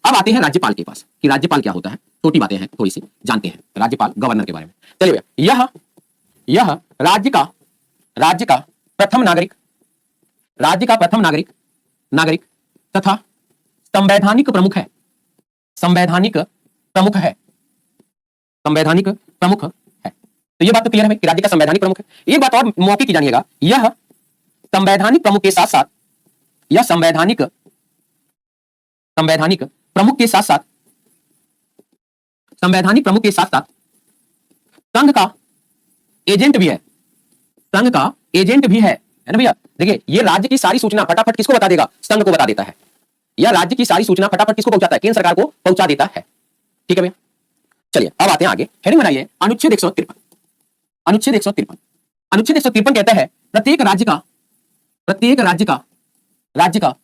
अब आते हैं राज्यपाल के पास कि राज्यपाल क्या होता है। छोटी बातें हैं, थोड़ी सी जानते हैं राज्यपाल गवर्नर के बारे में। चलिए भैया, यह राज्य का प्रथम नागरिक, राज्य का प्रथम नागरिक तथा संवैधानिक प्रमुख है, संवैधानिक प्रमुख है। तो ये बात तो क्लियर है कि राज्य का संवैधानिक प्रमुख है। एक बात और मौके की जानिएगा, यह संवैधानिक प्रमुख के साथ साथ, यह संवैधानिक प्रमुख के साथ साथ, संवैधानिक प्रमुख के साथ साथ संघ का एजेंट भी है, संघ का एजेंट भी है ना भैया। देखिए ये राज्य की सारी सूचना फटाफट किसको बता देगा, संघ को बता देता है। यह राज्य की सारी सूचना फटाफट किसको पहुंचाता है, केंद्र सरकार को पहुंचा देता है। ठीक है भैया, चलिए अब आते हैं आगे। हेडिंग बनाइए अनुच्छेद 153। अनुच्छेद 153 कहता है प्रत्येक राज्य का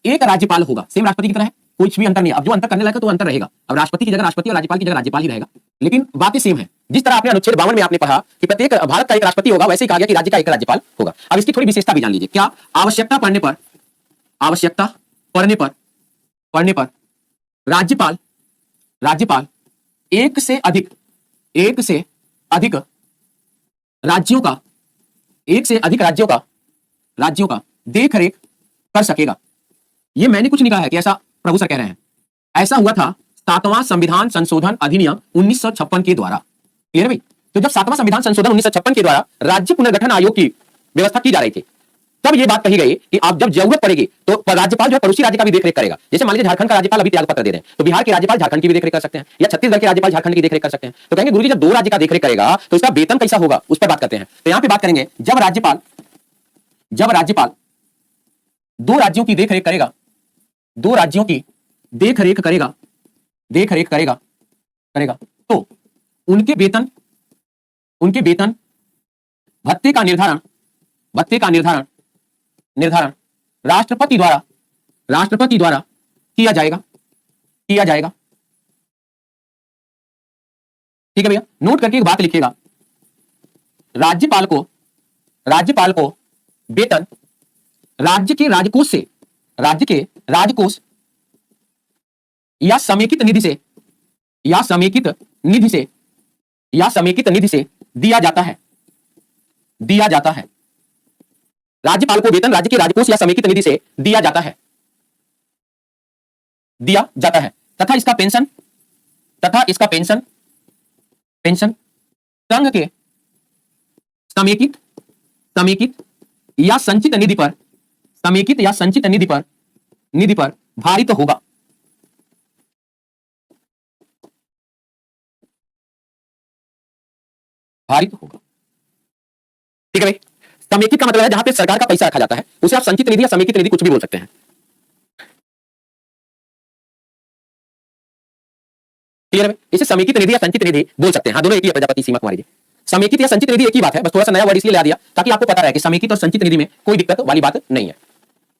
एक राज्यपाल होगा, सेम राष्ट्रपति की तरह है, कुछ भी अंतर नहीं है। अब जो अंतर करने लगा तो अंतर रहेगा, अब राष्ट्रपति की जगह राष्ट्रपति और राज्यपाल की जगह राज्यपाल ही रहेगा, लेकिन बातें सेम है। जिस तरह आपने अनुच्छेद 52 में आपने पढ़ा कि प्रत्येक भारत का एक राष्ट्रपति होगा, वैसे ही कहा गया कि राज्य का एक राज्यपाल होगा। अब इसकी थोड़ी विशेषता भी जान लीजिए। क्या आवश्यकता पड़ने पर राज्यपाल एक से अधिक राज्यों का देख रेख कर सकेगा। ये मैंने कुछ नहीं कहा है कि ऐसा प्रभु सर कह रहे हैं, ऐसा हुआ था 7वां संविधान संशोधन अधिनियम 1956 के द्वारा। क्लियर भाई? तो जब 7वां संविधान संशोधन 1956 के द्वारा राज्य पुनर्गठन आयोग की व्यवस्था की जा रही थी, तब ये बात कही गई कि आप जब जरूरत पड़ेगी तो राज्यपाल जो है पड़ोसी राज्य का भी देखरेख करेगा। जैसे मान लीजिए झारखंड का राज्यपाल अभी त्याग पत्र दे रहे हैं, तो बिहार के राज्यपाल झारखंड की भी देखरेख कर सकते हैं, या छत्तीसगढ़ के राज्यपाल झारखंड की देखरेख कर सकते हैं। तो कहेंगे गुरुजी जब दो राज्य का देखरेख करेगा तो इसका वेतन कैसा होगा, उस पर बात करते हैं। तो यहां पर बात करेंगे जब राज्यपाल दो राज्यों की देखरेख करेगा, दो राज्यों की देखरेख करेगा तो उनके वेतन भत्ते का निर्धारण राष्ट्रपति द्वारा किया जाएगा। ठीक है भैया, नोट करके एक बात लिखिएगा, राज्यपाल को वेतन राज्य के राजकोष या समेकित निधि से दिया जाता है। राज्यपाल को वेतन राज्य के राजकोष या समेकित निधि से दिया जाता है तथा इसका पेंशन संघ के समेकित या संचित निधि पर भारित होगा। ठीक है भाई, समेकित का मतलब है जहां पे सरकार का पैसा रखा जाता है, उसे आप संचित निधि या समेकित निधि कुछ भी बोल सकते हैं। क्लियर है? इसे समेकित निधि या संचित निधि बोल सकते हैं। हाँ, दोनों एक ही है प्रजापति सीमा कुमारी जी। समेकित या संचित निधि एक ही बात है, बस थोड़ा सा नया वर्ड इसलिए ला दिया ताकि आपको पता रहे कि समेकित और संचित निधि में कोई दिक्कत वाली बात नहीं है।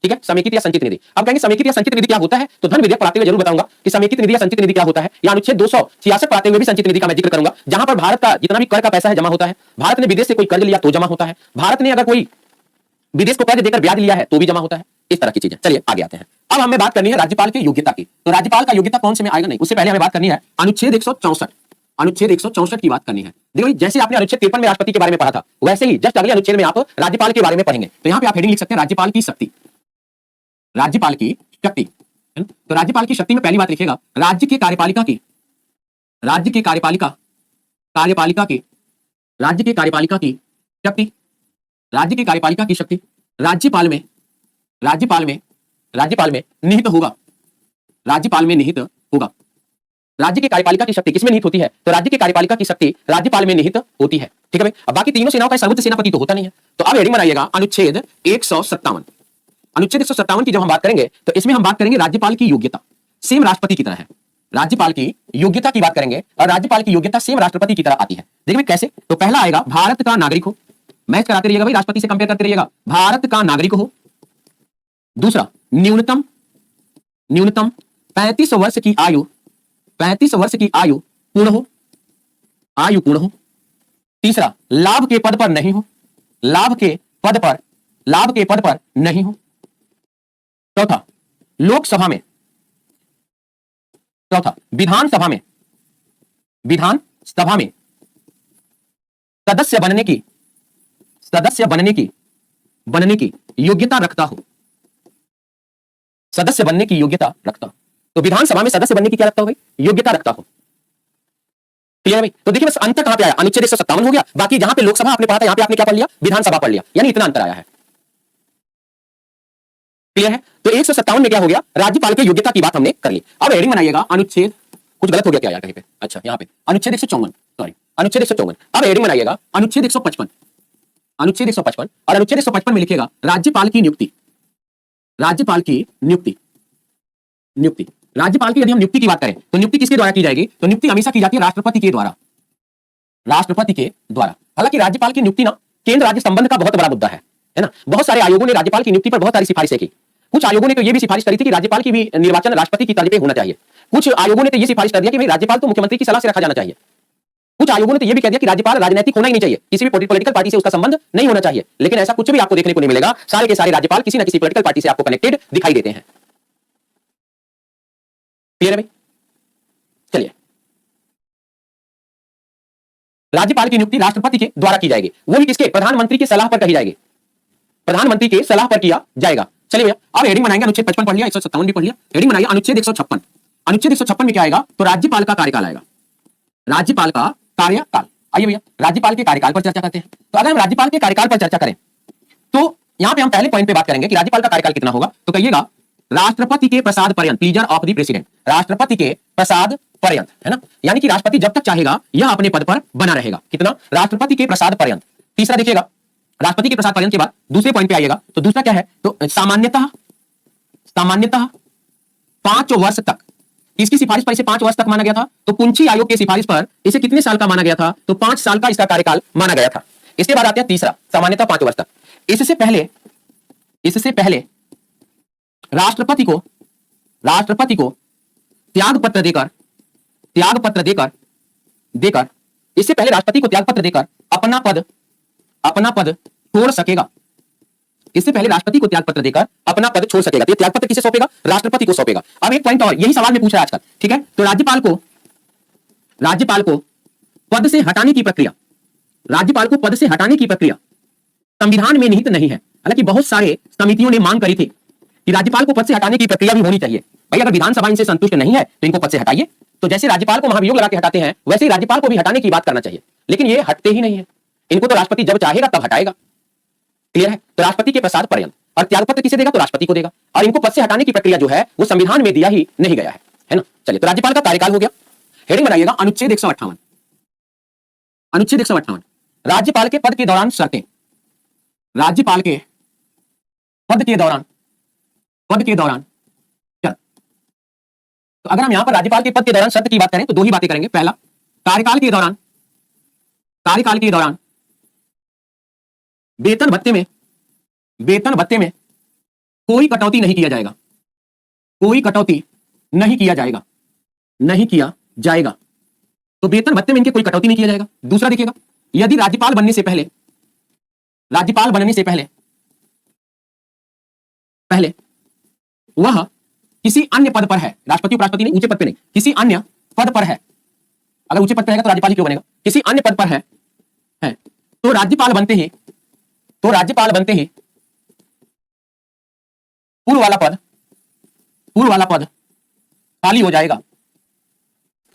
ठीक है, समेकित या संचित निधि। अब कहेंगे समेकित या संचित निधि क्या होता है, तो धन विधेयक पढ़ाते हुए जरूर बताऊंगा कि समेकित निधि या संचित निधि क्या होता है, या अनुच्छेद 266 पढ़ाते हुए भी संचित निधि का मैं जिक्र करूंगा, जहां पर भारत का जितना भी कर का पैसा है जमा होता है, भारत ने विदेश से कोई कर्ज लिया तो जमा होता है, भारत ने अगर कोई विदेश को कर्ज देकर ब्याज लिया है तो भी जमा होता है, इस तरह की चीजें। चलिए आगे आते हैं। अब हमें बात करनी है राज्यपाल की योग्यता की। तो राज्यपाल का योग्यता कौन से में आएगा, नहीं, उससे पहले हमें बात करनी है अनुच्छेद 164 की बात करनी है। देखो जैसे आपने अनुच्छेद 53 में राष्ट्रपति के बारे में पढ़ा था, वैसे ही जस्ट अगले अनुच्छेद में आप राज्यपाल के बारे में पढ़ेंगे। तो यहाँ पे आप हेडिंग लिख सकते हैं राज्यपाल की शक्ति। तो राज्यपाल की शक्ति में पहली बात लिखिएगा राज्य के कार्यपालिका की शक्ति राज्यपाल में निहित होगा। राज्य की कार्यपालिका की शक्ति किसमें निहित होती है, तो राज्य की कार्यपालिका की शक्ति राज्यपाल में निहित होती है। ठीक है भाई, अब बाकी तीनों सेनाओं का सर्वोच्च सेनापति तो होता नहीं है। तो अब हेडिंग बनाइएगा अनुच्छेद 157। अनुच्छेद 157 की जब हम बात करेंगे तो इसमें हम बात करेंगे राज्यपाल की योग्यता सेम राष्ट्रपति की तरह है। राज्यपाल की योग्यता की बात करेंगे और राज्यपाल की योग्यता सेम राष्ट्रपति की तरह आती है। देखिए कैसे, तो पहला आएगा भारत का नागरिक हो, मैच कराते रहिएगा भाई, राष्ट्रपति से कंपेयर करते रहिएगा, भारत का नागरिक हो। दूसरा न्यूनतम 35 वर्ष की आयु 35 वर्ष की आयु पूर्ण हो, आयु पूर्ण हो। तीसरा, लाभ के पद पर नहीं हो, लाभ के पद पर, लाभ के पद पर नहीं हो। चौथा, लोकसभा में, चौथा, विधानसभा में, विधानसभा में सदस्य बनने की, सदस्य बनने की योग्यता रखता हो, सदस्य बनने की योग्यता रखता हो। तो विधानसभा में सदस्य बनने की क्या रखता हो भाई? योग्यता रखता हो। क्लियर है भाई? तो देखिए बस अंतर कहां पे आया, अनुच्छेद 157 हो गया, बाकी जहां पे लोकसभा आपने पढ़ा था यहां पे आपने क्या पढ़ लिया? विधानसभा पढ़ लिया, यानी इतना अंतर आया है। क्लियर है? तो 157 में क्या हो गया? राज्यपाल की योग्यता की बात हमने कर ली। अब हेडिंग बनाइएगा अनुच्छेद, कुछ गलत हो गया क्या यार कहीं पे? अच्छा यहां पे अनुच्छेद 154, सॉरी अनुच्छेद 154। अब हेडिंग बनाइएगा अनुच्छेद 155, अनुच्छेद 155, और अनुच्छेद 155 में लिखेगा राज्यपाल की नियुक्ति, राज्यपाल की नियुक्ति, नियुक्ति राज्यपाल की यदि हम नियुक्ति की बात करें तो नियुक्ति किसके द्वारा की जाएगी? तो नियुक्ति हमेशा की जाती है राष्ट्रपति के द्वारा, राष्ट्रपति के द्वारा। हालांकि राज्यपाल की नियुक्ति ना केंद्र राज्य संबंध का बहुत बड़ा मुद्दा है ना। बहुत सारे आयोगों ने राज्यपाल की नियुक्ति पर बहुत सारी सिफारिशें की। कुछ आयोगों ने तो यह भी सिफारिश करी थी कि राज्यपाल की भी निर्वाचन राष्ट्रपति की तर्ज पे होना चाहिए। कुछ आयोगों ने तो यह सिफारिश कर दिया कि भाई राज्यपाल तो मुख्यमंत्री की सलाह से रखा जाना चाहिए। कुछ आयोगों ने तो यह भी कह दिया कि राज्यपाल राजनीतिक होना ही नहीं चाहिए, किसी भी पॉलिटिकल पार्टी से उसका संबंध नहीं होना चाहिए। लेकिन ऐसा कुछ भी आपको देखने को नहीं मिलेगा, सारे के सारे राज्यपाल किसी न किसी पॉलिटिकल पार्टी से आपको कनेक्टेड दिखाई देते हैं। क्लियर है भाई? चलिए, राज्यपाल की नियुक्ति राष्ट्रपति के द्वारा की जाएगी, वो भी किसके? प्रधानमंत्री की सलाह पर कही जाएगी, प्रधानमंत्री के सलाह पर किया जाएगा। चलिए भैया, अब हेडिंग बनाएंगे अनुच्छेद 55 पढ़ लिया, 157 भी पढ़ लिया। हेडिंग बनाइए अनुच्छेद 156। अनुच्छेद 156 में क्या आएगा? तो राज्यपाल का कार्यकाल आएगा, राज्यपाल का कार्यकाल। आइए भैया राज्यपाल के कार्यकाल पर चर्चा करते हैं। तो अगर हम राज्यपाल के कार्यकाल पर चर्चा करें तो यहां पे हम पहले पॉइंट पे बात करेंगे कि राज्यपाल का कार्यकाल कितना होगा। तो कहिएगा राष्ट्रपति के प्रसाद पर्यंत, प्लीजर ऑफ द प्रेसिडेंट, राष्ट्रपति के प्रसाद पर्यंत, है ना। यानी कि राष्ट्रपति जब तक चाहेगा यह अपने पद पर बना रहेगा। कितना? राष्ट्रपति के प्रसाद पर्यंत। तीसरा देखिएगा, राष्ट्रपति के प्रसाद पर्यंत के बाद दूसरे पॉइंट पे आइएगा तो दूसरा क्या है? तो सामान्यतः, सामान्यतः 5 वर्ष तक। इसकी सिफारिश पर इसे 5 वर्ष तक माना गया था। तो पुंछी आयोग की सिफारिश पर इसे कितने साल का माना गया था? तो 5 साल का इसका कार्यकाल माना गया था। इसके बाद आते हैं तीसरा, सामान्यतः 5 वर्ष तक। इससे पहले, इससे पहले राष्ट्रपति को, राष्ट्रपति को त्याग पत्र देकर, त्याग पत्र देकर, देकर इससे पहले राष्ट्रपति को त्याग पत्र देकर अपना पद, अपना पद छोड़ सकेगा। इससे पहले राष्ट्रपति को त्याग पत्र देकर अपना पद छोड़ सकेगा। तो त्याग पत्र किसे सौंपेगा? राष्ट्रपति को सौंपेगा। अब एक पॉइंट और, यही सवाल में पूछ रहा है आजकल, ठीक है। तो राज्यपाल को, राज्यपाल को पद से हटाने की प्रक्रिया, राज्यपाल को पद से हटाने की प्रक्रिया संविधान में निहित नहीं है। हालांकि बहुत सारे समितियों ने मांग करी थी कि राज्यपाल को पद से हटाने की प्रक्रिया भी होनी चाहिए। भाई अगर विधानसभा इनसे संतुष्ट नहीं है तो इनको पद से हटाइए। तो जैसे राज्यपाल को महाभियोग लगा के हटाते हैं वैसे ही राज्यपाल को भी हटाने की बात करना चाहिए। लेकिन ये हटते ही नहीं है, इनको तो राष्ट्रपति जब चाहेगा तब हटाएगा। क्लियर है? तो राष्ट्रपति के प्रसाद पर्यंत, और त्यागपत्र किसे देगा? तो राष्ट्रपति को देगा। और इनको पद से हटाने की प्रक्रिया जो है वो संविधान में दिया ही नहीं गया है ना। चलिए, तो राज्यपाल का कार्यकाल हो गया। हेडिंग बनाइएगा अनुच्छेद 158, अनुच्छेद 158 राज्यपाल के पद के दौरान शर्तें, राज्यपाल के पद के दौरान, पद के दौरान शर्त। तो अगर हम यहां पर राज्यपाल के पद के दौरान शर्त की बात करें तो दो ही बातें करेंगे। पहला, कार्यकाल के दौरान, कार्यकाल के दौरान वेतन भत्ते में, वेतन भत्ते में कोई कटौती नहीं किया जाएगा, कोई कटौती नहीं किया जाएगा, नहीं किया जाएगा। तो वेतन भत्ते में इनके कोई कटौती नहीं किया जाएगा। दूसरा देखिएगा, यदि राज्यपाल बनने से पहले, राज्यपाल बनने से पहले, पहले वह किसी अन्य पद पर है, राष्ट्रपति उपराष्ट्रपति नहीं, ऊंचे पद पे नहीं, किसी अन्य पद पर है। अगर ऊंचे पद पर रहेगा तो राज्यपाल ही क्यों बनेगा? किसी अन्य पद पर है तो राज्यपाल बनते ही, तो राज्यपाल बनते ही पूर्व वाला पद, पूर्व वाला पद खाली हो जाएगा,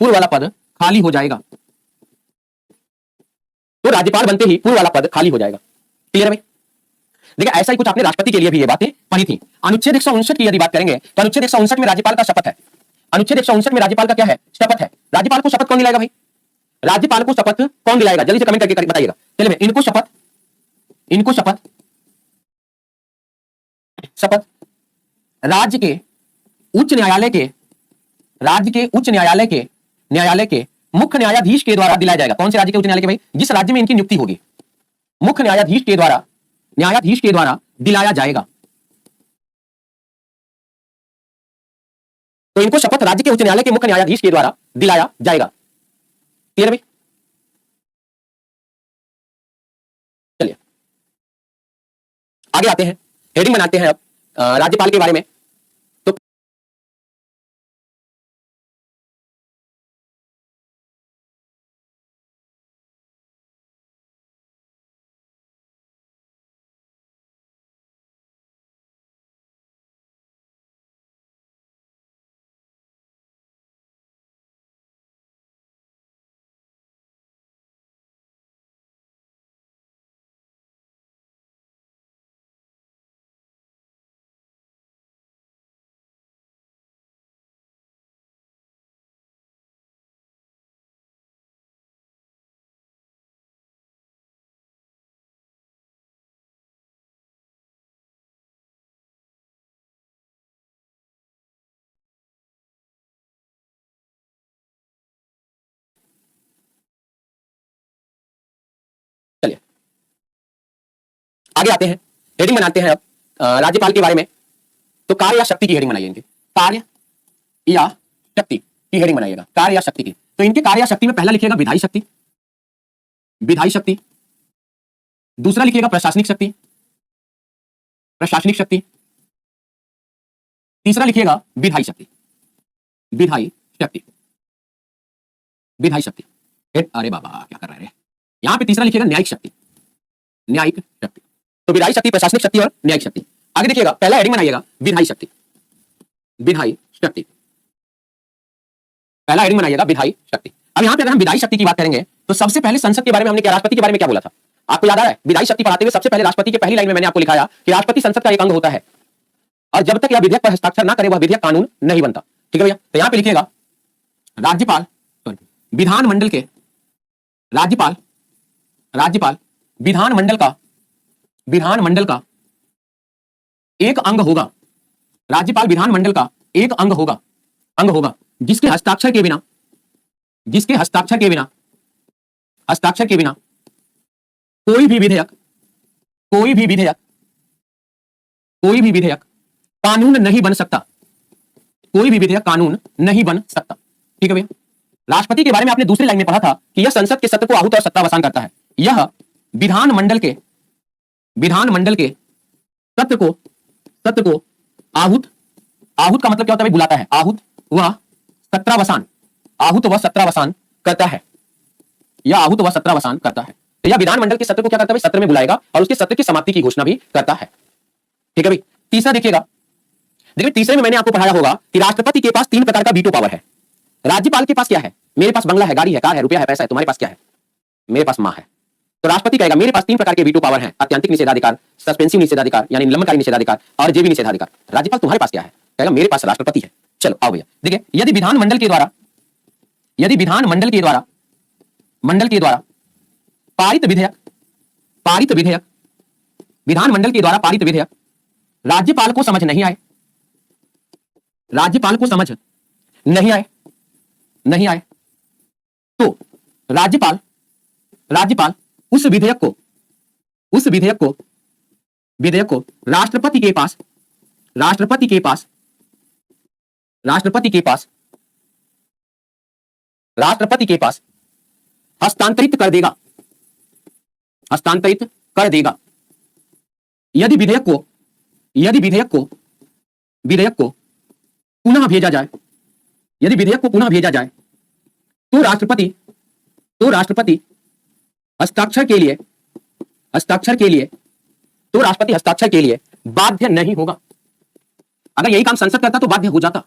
पूर्व वाला पद खाली हो जाएगा। तो राज्यपाल बनते ही पूर्व वाला पद खाली हो जाएगा। क्लियर है भाई? देखिए ऐसा ही कुछ आपने राष्ट्रपति के लिए भी ये बातें पढ़ी थी। अनुच्छेद 159 की यदि बात करेंगे तो अनुच्छेद 159 में राज्यपाल का शपथ है। अनुच्छेद 159 में राज्यपाल का क्या है? शपथ है। राज्यपाल को शपथ कौन दिलाएगा भाई? राज्यपाल को शपथ कौन दिलाएगा? जल्दी से कमेंट करके बताइएगा। चलिए, इनको शपथ, इनको शपथ, शपथ राज्य के उच्च न्यायालय के, राज्य के उच्च न्यायालय के, न्यायालय के मुख्य न्यायाधीश के द्वारा दिलाया जाएगा। कौन से राज्य के उच्च न्यायालय के भाई? जिस राज्य में इनकी नियुक्ति होगी, मुख्य न्यायाधीश के द्वारा, न्यायाधीश के द्वारा दिलाया जाएगा। तो इनको शपथ राज्य के उच्च न्यायालय के मुख्य न्यायाधीश के द्वारा दिलाया जाएगा। क्लियर भाई? चलिए आगे आते हैं, हेडिंग बनाते हैं अब राज्यपाल के बारे में। तो चलिए आगे आते हैं, हेडिंग बनाते हैं अब राज्यपाल के बारे में। तो कार्य या शक्ति की हेडिंग बनाइए इनके, कार्य या शक्ति की हेडिंग बनाइएगा, कार्य या शक्ति की। तो इनके कार्य या शक्ति में पहला लिखिएगा विधायी शक्ति, विधायी शक्ति। दूसरा लिखिएगा प्रशासनिक शक्ति, प्रशासनिक शक्ति। तीसरा लिखिएगा विधायी शक्ति, विधायी शक्ति, विधायी शक्ति। अरे बाबा क्या कर रहे हैं, यहां पे तीसरा लिखिएगा न्यायिक शक्ति, न्यायिक शक्ति। तो विधायी शक्ति, प्रशासनिक शक्ति और न्यायिक शक्ति। आगे देखिएगा, पहला हेडिंग बनाइएगा विधायी शक्ति, विधायी शक्ति। पहला हेडिंग बनाइएगा विधायी शक्ति। अब यहां पे अगर हम विधायी शक्ति की बात करेंगे तो सबसे पहले संसद के बारे में हमने क्या, राष्ट्रपति के बारे में क्या बोला था, आपको याद आ रहा है? विधायी शक्ति पढ़ाते हुए सबसे पहले राष्ट्रपति के पहली लाइन में मैंने आपको लिखाया कि राष्ट्रपति संसद का एक अंग होता है और जब तक यह विधेयक पर हस्ताक्षर ना करे वह विधेयक कानून नहीं बनता। ठीक है भैया? तो यहां पे लिखिएगा राज्यपाल, विधानमंडल के, राज्यपाल, राज्यपाल विधानमंडल का, विधानमंडल का एक अंग होगा। राज्यपाल विधानमंडल का एक अंग होगा, अंग होगा जिसके हस्ताक्षर के बिना, जिसके हस्ताक्षर के बिना, हस्ताक्षर के बिना कोई भी विधेयक, कोई भी विधेयक, कोई भी विधेयक कानून नहीं बन सकता, कोई भी विधेयक कानून नहीं बन सकता। ठीक है भैया? राष्ट्रपति के बारे में आपने दूसरी लाइन में पढ़ा था कि यह संसद के सत्र को आहूत और सत्तावसान करता है। यह विधानमंडल के, विधानमंडल के सत्र को, सत्र को आहूत, आहूत का मतलब क्या होता है भाई? बुलाता है। आहूत व सत्रावसान, आहूत व सत्रावसान करता है, यह आहूत व सत्रावसान करता है। तो यह विधानमंडल के सत्र को क्या करता है भाई? सत्र में बुलाएगा और उसके सत्र की समाप्ति की घोषणा भी करता है। ठीक है भाई? तीसरा देखिएगा, देखिए तीसरे में मैंने आपको पढ़ाया होगा कि राष्ट्रपति के पास 3 प्रकार का वीटो पावर है। राज्यपाल के पास क्या है? मेरे पास बंगला है, गाड़ी है, कार है, रुपया है, पैसा है। तुम्हारे पास क्या है? मेरे पास मां है। तो राष्ट्रपति कहेगा मेरे पास 3 प्रकार के वीटो पावर हैं, आत्यंतिक निषेधाधिकार, सस्पेंसिव निषेधाधिकार यानी निलंबनकारी निषेधाधिकार और जेबी निषेधाधिकार। राज्यपाल तुम्हारे पास क्या है? कहेगा मेरे पास राष्ट्रपति है। चलो आओ भैया, देखिए यदि विधानमंडल के द्वारा, यदि विधानमंडल के द्वारा, मंडल के द्वारा पारित विधेयक, पारित विधेयक, विधानमंडल के द्वारा पारित विधेयक राज्यपाल को समझ नहीं आए, राज्यपाल को समझ नहीं आए, नहीं आए, तो राज्यपाल, राज्यपाल उस विधेयक को, उस विधेयक को, विधेयक को राष्ट्रपति के पास, राष्ट्रपति के पास, राष्ट्रपति के पास, राष्ट्रपति के पास हस्तांतरित कर देगा, हस्तांतरित कर देगा। यदि विधेयक को, यदि विधेयक को, विधेयक को पुनः भेजा जाए, यदि विधेयक को पुनः भेजा जाए तो राष्ट्रपति, तो राष्ट्रपति हस्ताक्षर के लिए, हस्ताक्षर के लिए, तो राष्ट्रपति हस्ताक्षर के लिए बाध्य नहीं होगा। अगर यही काम संसद करता तो बाध्य हो जाता।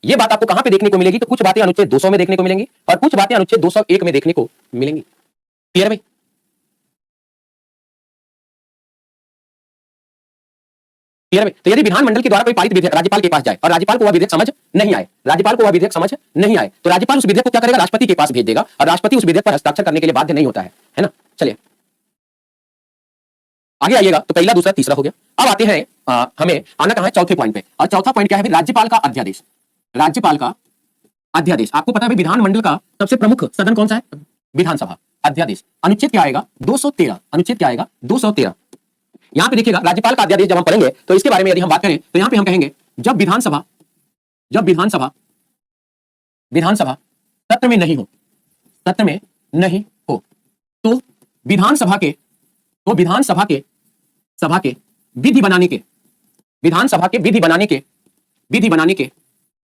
यह बात आपको कहां पे देखने को मिलेगी? तो कुछ बातें अनुच्छेद 200 में देखने को मिलेंगी और कुछ बातें अनुच्छेद 201 में देखने को मिलेंगी। क्लियर भाई? क्लियर भाई? तो यदि विधानमंडल के द्वारा कोई पारित विधेयक राज्यपाल के पास जाए और राज्यपाल को वह विधेयक समझ नहीं आए, राज्यपाल को वह विधेयक समझ नहीं आए, तो राज्यपाल उस विधेयक को क्या करेगा? राष्ट्रपति के पास भेज देगा और राष्ट्रपति उस विधेयक पर हस्ताक्षर करने के लिए बाध्य नहीं होता है ना? चलिए आगे आइएगा। तो पहला, दूसरा, तीसरा हो गया। अब आते हैं हमें आना कहां है? चौथे पॉइंट पे। और चौथा पॉइंट क्या है? राज्यपाल का अध्यादेश, राज्यपाल का अध्यादेश। आपको पता है विधानमंडल का सबसे प्रमुख सदन कौन सा है? विधानसभा। अध्यादेश अनुच्छेद क्या आएगा? 213। अनुच्छेद क्या आएगा? 213। यहां पे देखिएगा राज्यपाल का अध्यादेश जब हम पढ़ेंगे तो इसके बारे में यदि हम बात करें तो यहां पे हम कहेंगे जब विधानसभा, जब विधानसभा विधानसभा सत्र में नहीं हो, सत्र में नहीं हो, तो विधानसभा के सभा के विधि बनाने के, विधानसभा के विधि बनाने के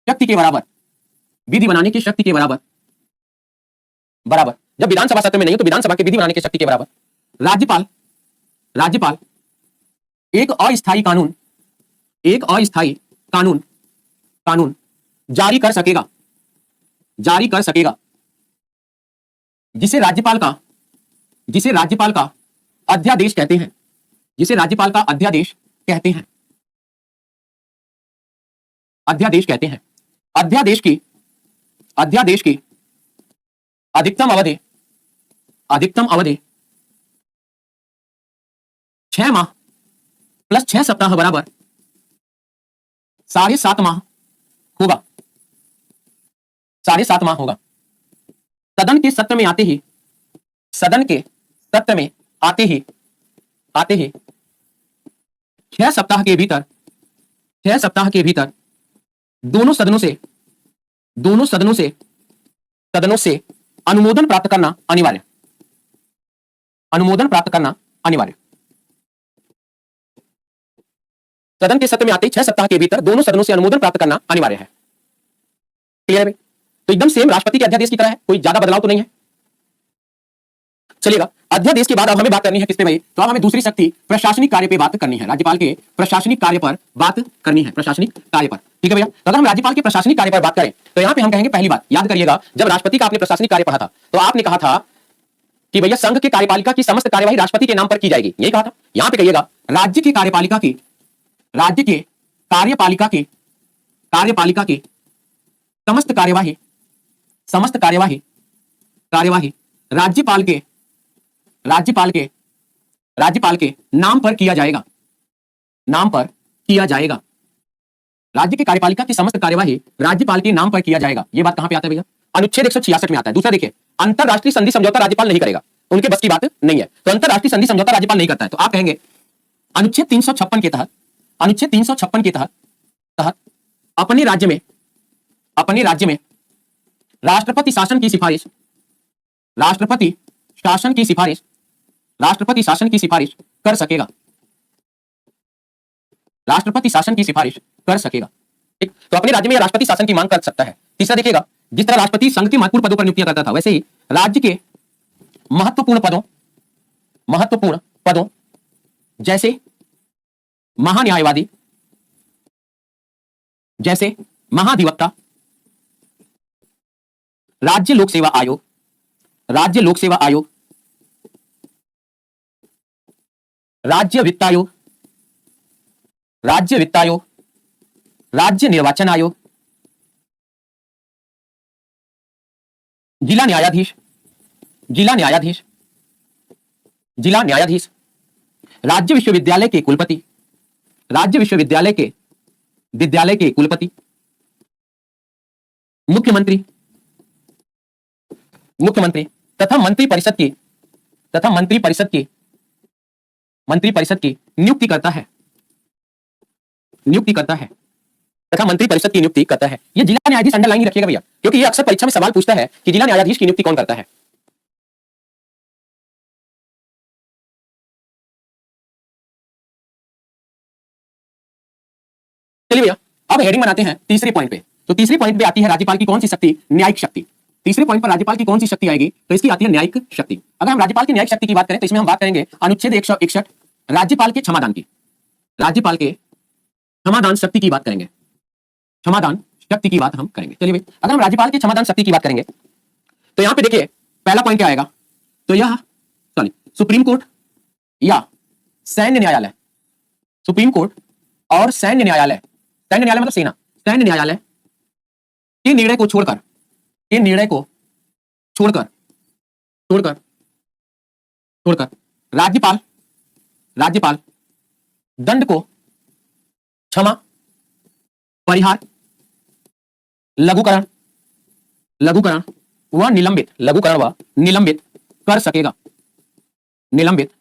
शक्ति के बराबर, विधि बनाने की शक्ति के बराबर, जब विधानसभा सत्र में नहीं हो तो विधानसभा के विधि बनाने की शक्ति के बराबर राज्यपाल एक अस्थायी कानून जारी कर सकेगा, जिसे राज्यपाल का अध्यादेश कहते हैं, अध्यादेश की अधिकतम अवधि 6 माह प्लस 6 सप्ताह बराबर 7.5 माह होगा, 7.5 माह होगा। सदन के सत्र में आते ही 6 सप्ताह के भीतर दोनों सदनों से अनुमोदन प्राप्त करना अनिवार्य, सदन के सत्र में आते ही 6 सप्ताह के भीतर दोनों सदनों से अनुमोदन प्राप्त करना अनिवार्य है। क्लियर है भाई? तो एकदम सेम राष्ट्रपति के अध्यादेश की तरह है, कोई ज्यादा बदलाव तो नहीं है। चलिएगा, अध्यादेश के बाद अब हमें बात करनी है किस पे भाई? तो अब हमें दूसरी शक्ति प्रशासनिक कार्य पे बात करनी है, राज्यपाल के प्रशासनिक कार्य पर बात करनी है, प्रशासनिक कार्य पर। ठीक है भैया? तो अगर हम राज्यपाल के प्रशासनिक कार्य पर बात करें तो यहाँ पे हम कहेंगे, पहली बात याद करिएगा, जब राष्ट्रपति का आपने प्रशासनिक कार्य पढ़ा था तो आपने कहा था कि भैया संघ के कार्यपालिका की समस्त कार्यवाही राष्ट्रपति के नाम पर की जाएगी, यही कहा था। यहाँ पे कहिएगा राज्य के कार्यपालिका की समस्त कार्यवाही राज्यपाल के नाम पर किया जाएगा, राज्य के कार्यपालिका की समस्त कार्यवाही राज्यपाल के नाम पर किया जाएगा। ये बात कहां पे आता है भैया? अनुच्छेद 166 में आता है। दूसरा देखिए, अंतरराष्ट्रीय संधि समझौता राज्यपाल नहीं करेगा, उनके बस की बात नहीं है, तो अंतरराष्ट्रीय संधि समझौता राज्यपाल नहीं करता है, तो आप कहेंगे अनुच्छेद 356 के तहत अपने राज्य में राष्ट्रपति शासन की सिफारिश कर सकेगा, ठीक। तो अपने राज्य में राष्ट्रपति शासन की मांग कर सकता है। तीसरा देखिएगा, जिस तरह राष्ट्रपति संघ के महत्वपूर्ण पदों पर नियुक्तियां करता था, वैसे ही राज्य के महत्वपूर्ण पदों जैसे महान्यायवादी, जैसे महाधिवक्ता, राज्य लोक सेवा आयोग, राज्य वित्त आयोग, राज्य निर्वाचन आयोग, जिला न्यायाधीश, राज्य विश्वविद्यालय के कुलपति, मुख्यमंत्री तथा मंत्री परिषद की नियुक्ति करता है, तथा मंत्री परिषद की नियुक्ति करता है। ये जिला न्यायाधीश अंडरलाइन ही रखिएगा भैया, क्योंकि ये अक्सर परीक्षा में सवाल पूछता है कि जिला न्यायाधीश की नियुक्ति कौन करता है। चलिए भैया, अब हेडिंग बनाते हैं तीसरे पॉइंट पे। तो तीसरे पॉइंट पे आती है राज्यपाल की कौन सी शक्ति? न्यायिक शक्ति। तीसरे पॉइंट पर राज्यपाल की कौन सी शक्ति आएगी? तो इसकी आती है न्यायिक शक्ति। अगर हम राज्यपाल की न्यायिक शक्ति की बात करें तो इसमें हम बात करेंगे अनुच्छेद 161 राज्यपाल के क्षमादान की, राज्यपाल के क्षमादान शक्ति की बात करेंगे, क्षमादान शक्ति की बात हम करेंगे। चलिए भाई, अगर हम राज्यपाल के क्षमादान शक्ति की बात करेंगे तो यहां पे देखिए पहला पॉइंट क्या आएगा? तो यह सुप्रीम कोर्ट या सैन्य न्यायालय, सुप्रीम कोर्ट और सैन्य न्यायालय मतलब सेना, सैन्य न्यायालय के निर्णय को छोड़कर राज्यपाल दंड को क्षमा, परिहार, लघुकरण व निलंबित कर सकेगा, निलंबित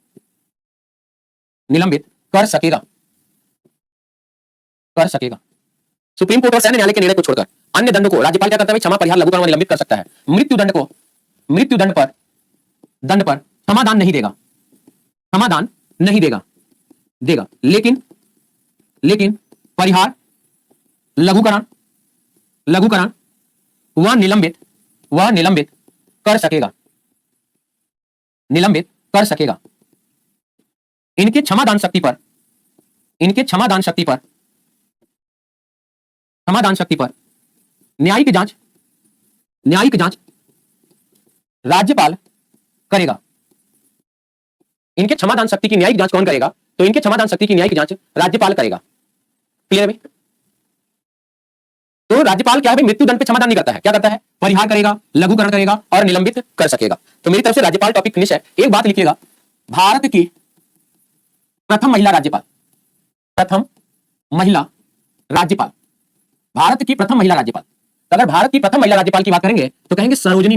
कर सकेगा। सुप्रीम कोर्ट और सैन्य न्यायालय के निर्णय को छोड़कर अन्य दंडों को राज्यपाल क्या करता है? क्षमा, परिहार, लघुकरण, निलंबित कर सकता है। मृत्यु दंड पर समाधान नहीं देगा, समाधान नहीं देगा, लेकिन परिहार, लघुकरण वह निलंबित कर सकेगा, इनके क्षमादान शक्ति पर न्यायिक जांच राज्यपाल करेगा। इनके क्षमादान शक्ति की न्यायिक जांच कौन करेगा? तो इनके क्षमादान शक्ति की न्यायिक जांच राज्यपाल करेगा। क्लियर है भाई? तो राज्यपाल क्या है भाई? मृत्यु दंड पे क्षमादान नहीं करता है, क्या करता है? परिहार करेगा, लघुकरण करेगा और निलंबित कर सकेगा। तो मेरी तरफ से राज्यपाल टॉपिक फिनिश है। एक बात लिखिएगा, भारत की प्रथम महिला राज्यपाल, भारत की प्रथम महिला राज्यपाल। अगर भारत की प्रथम महिला राज्यपाल की बात करेंगे तो कहेंगे सरोजिनी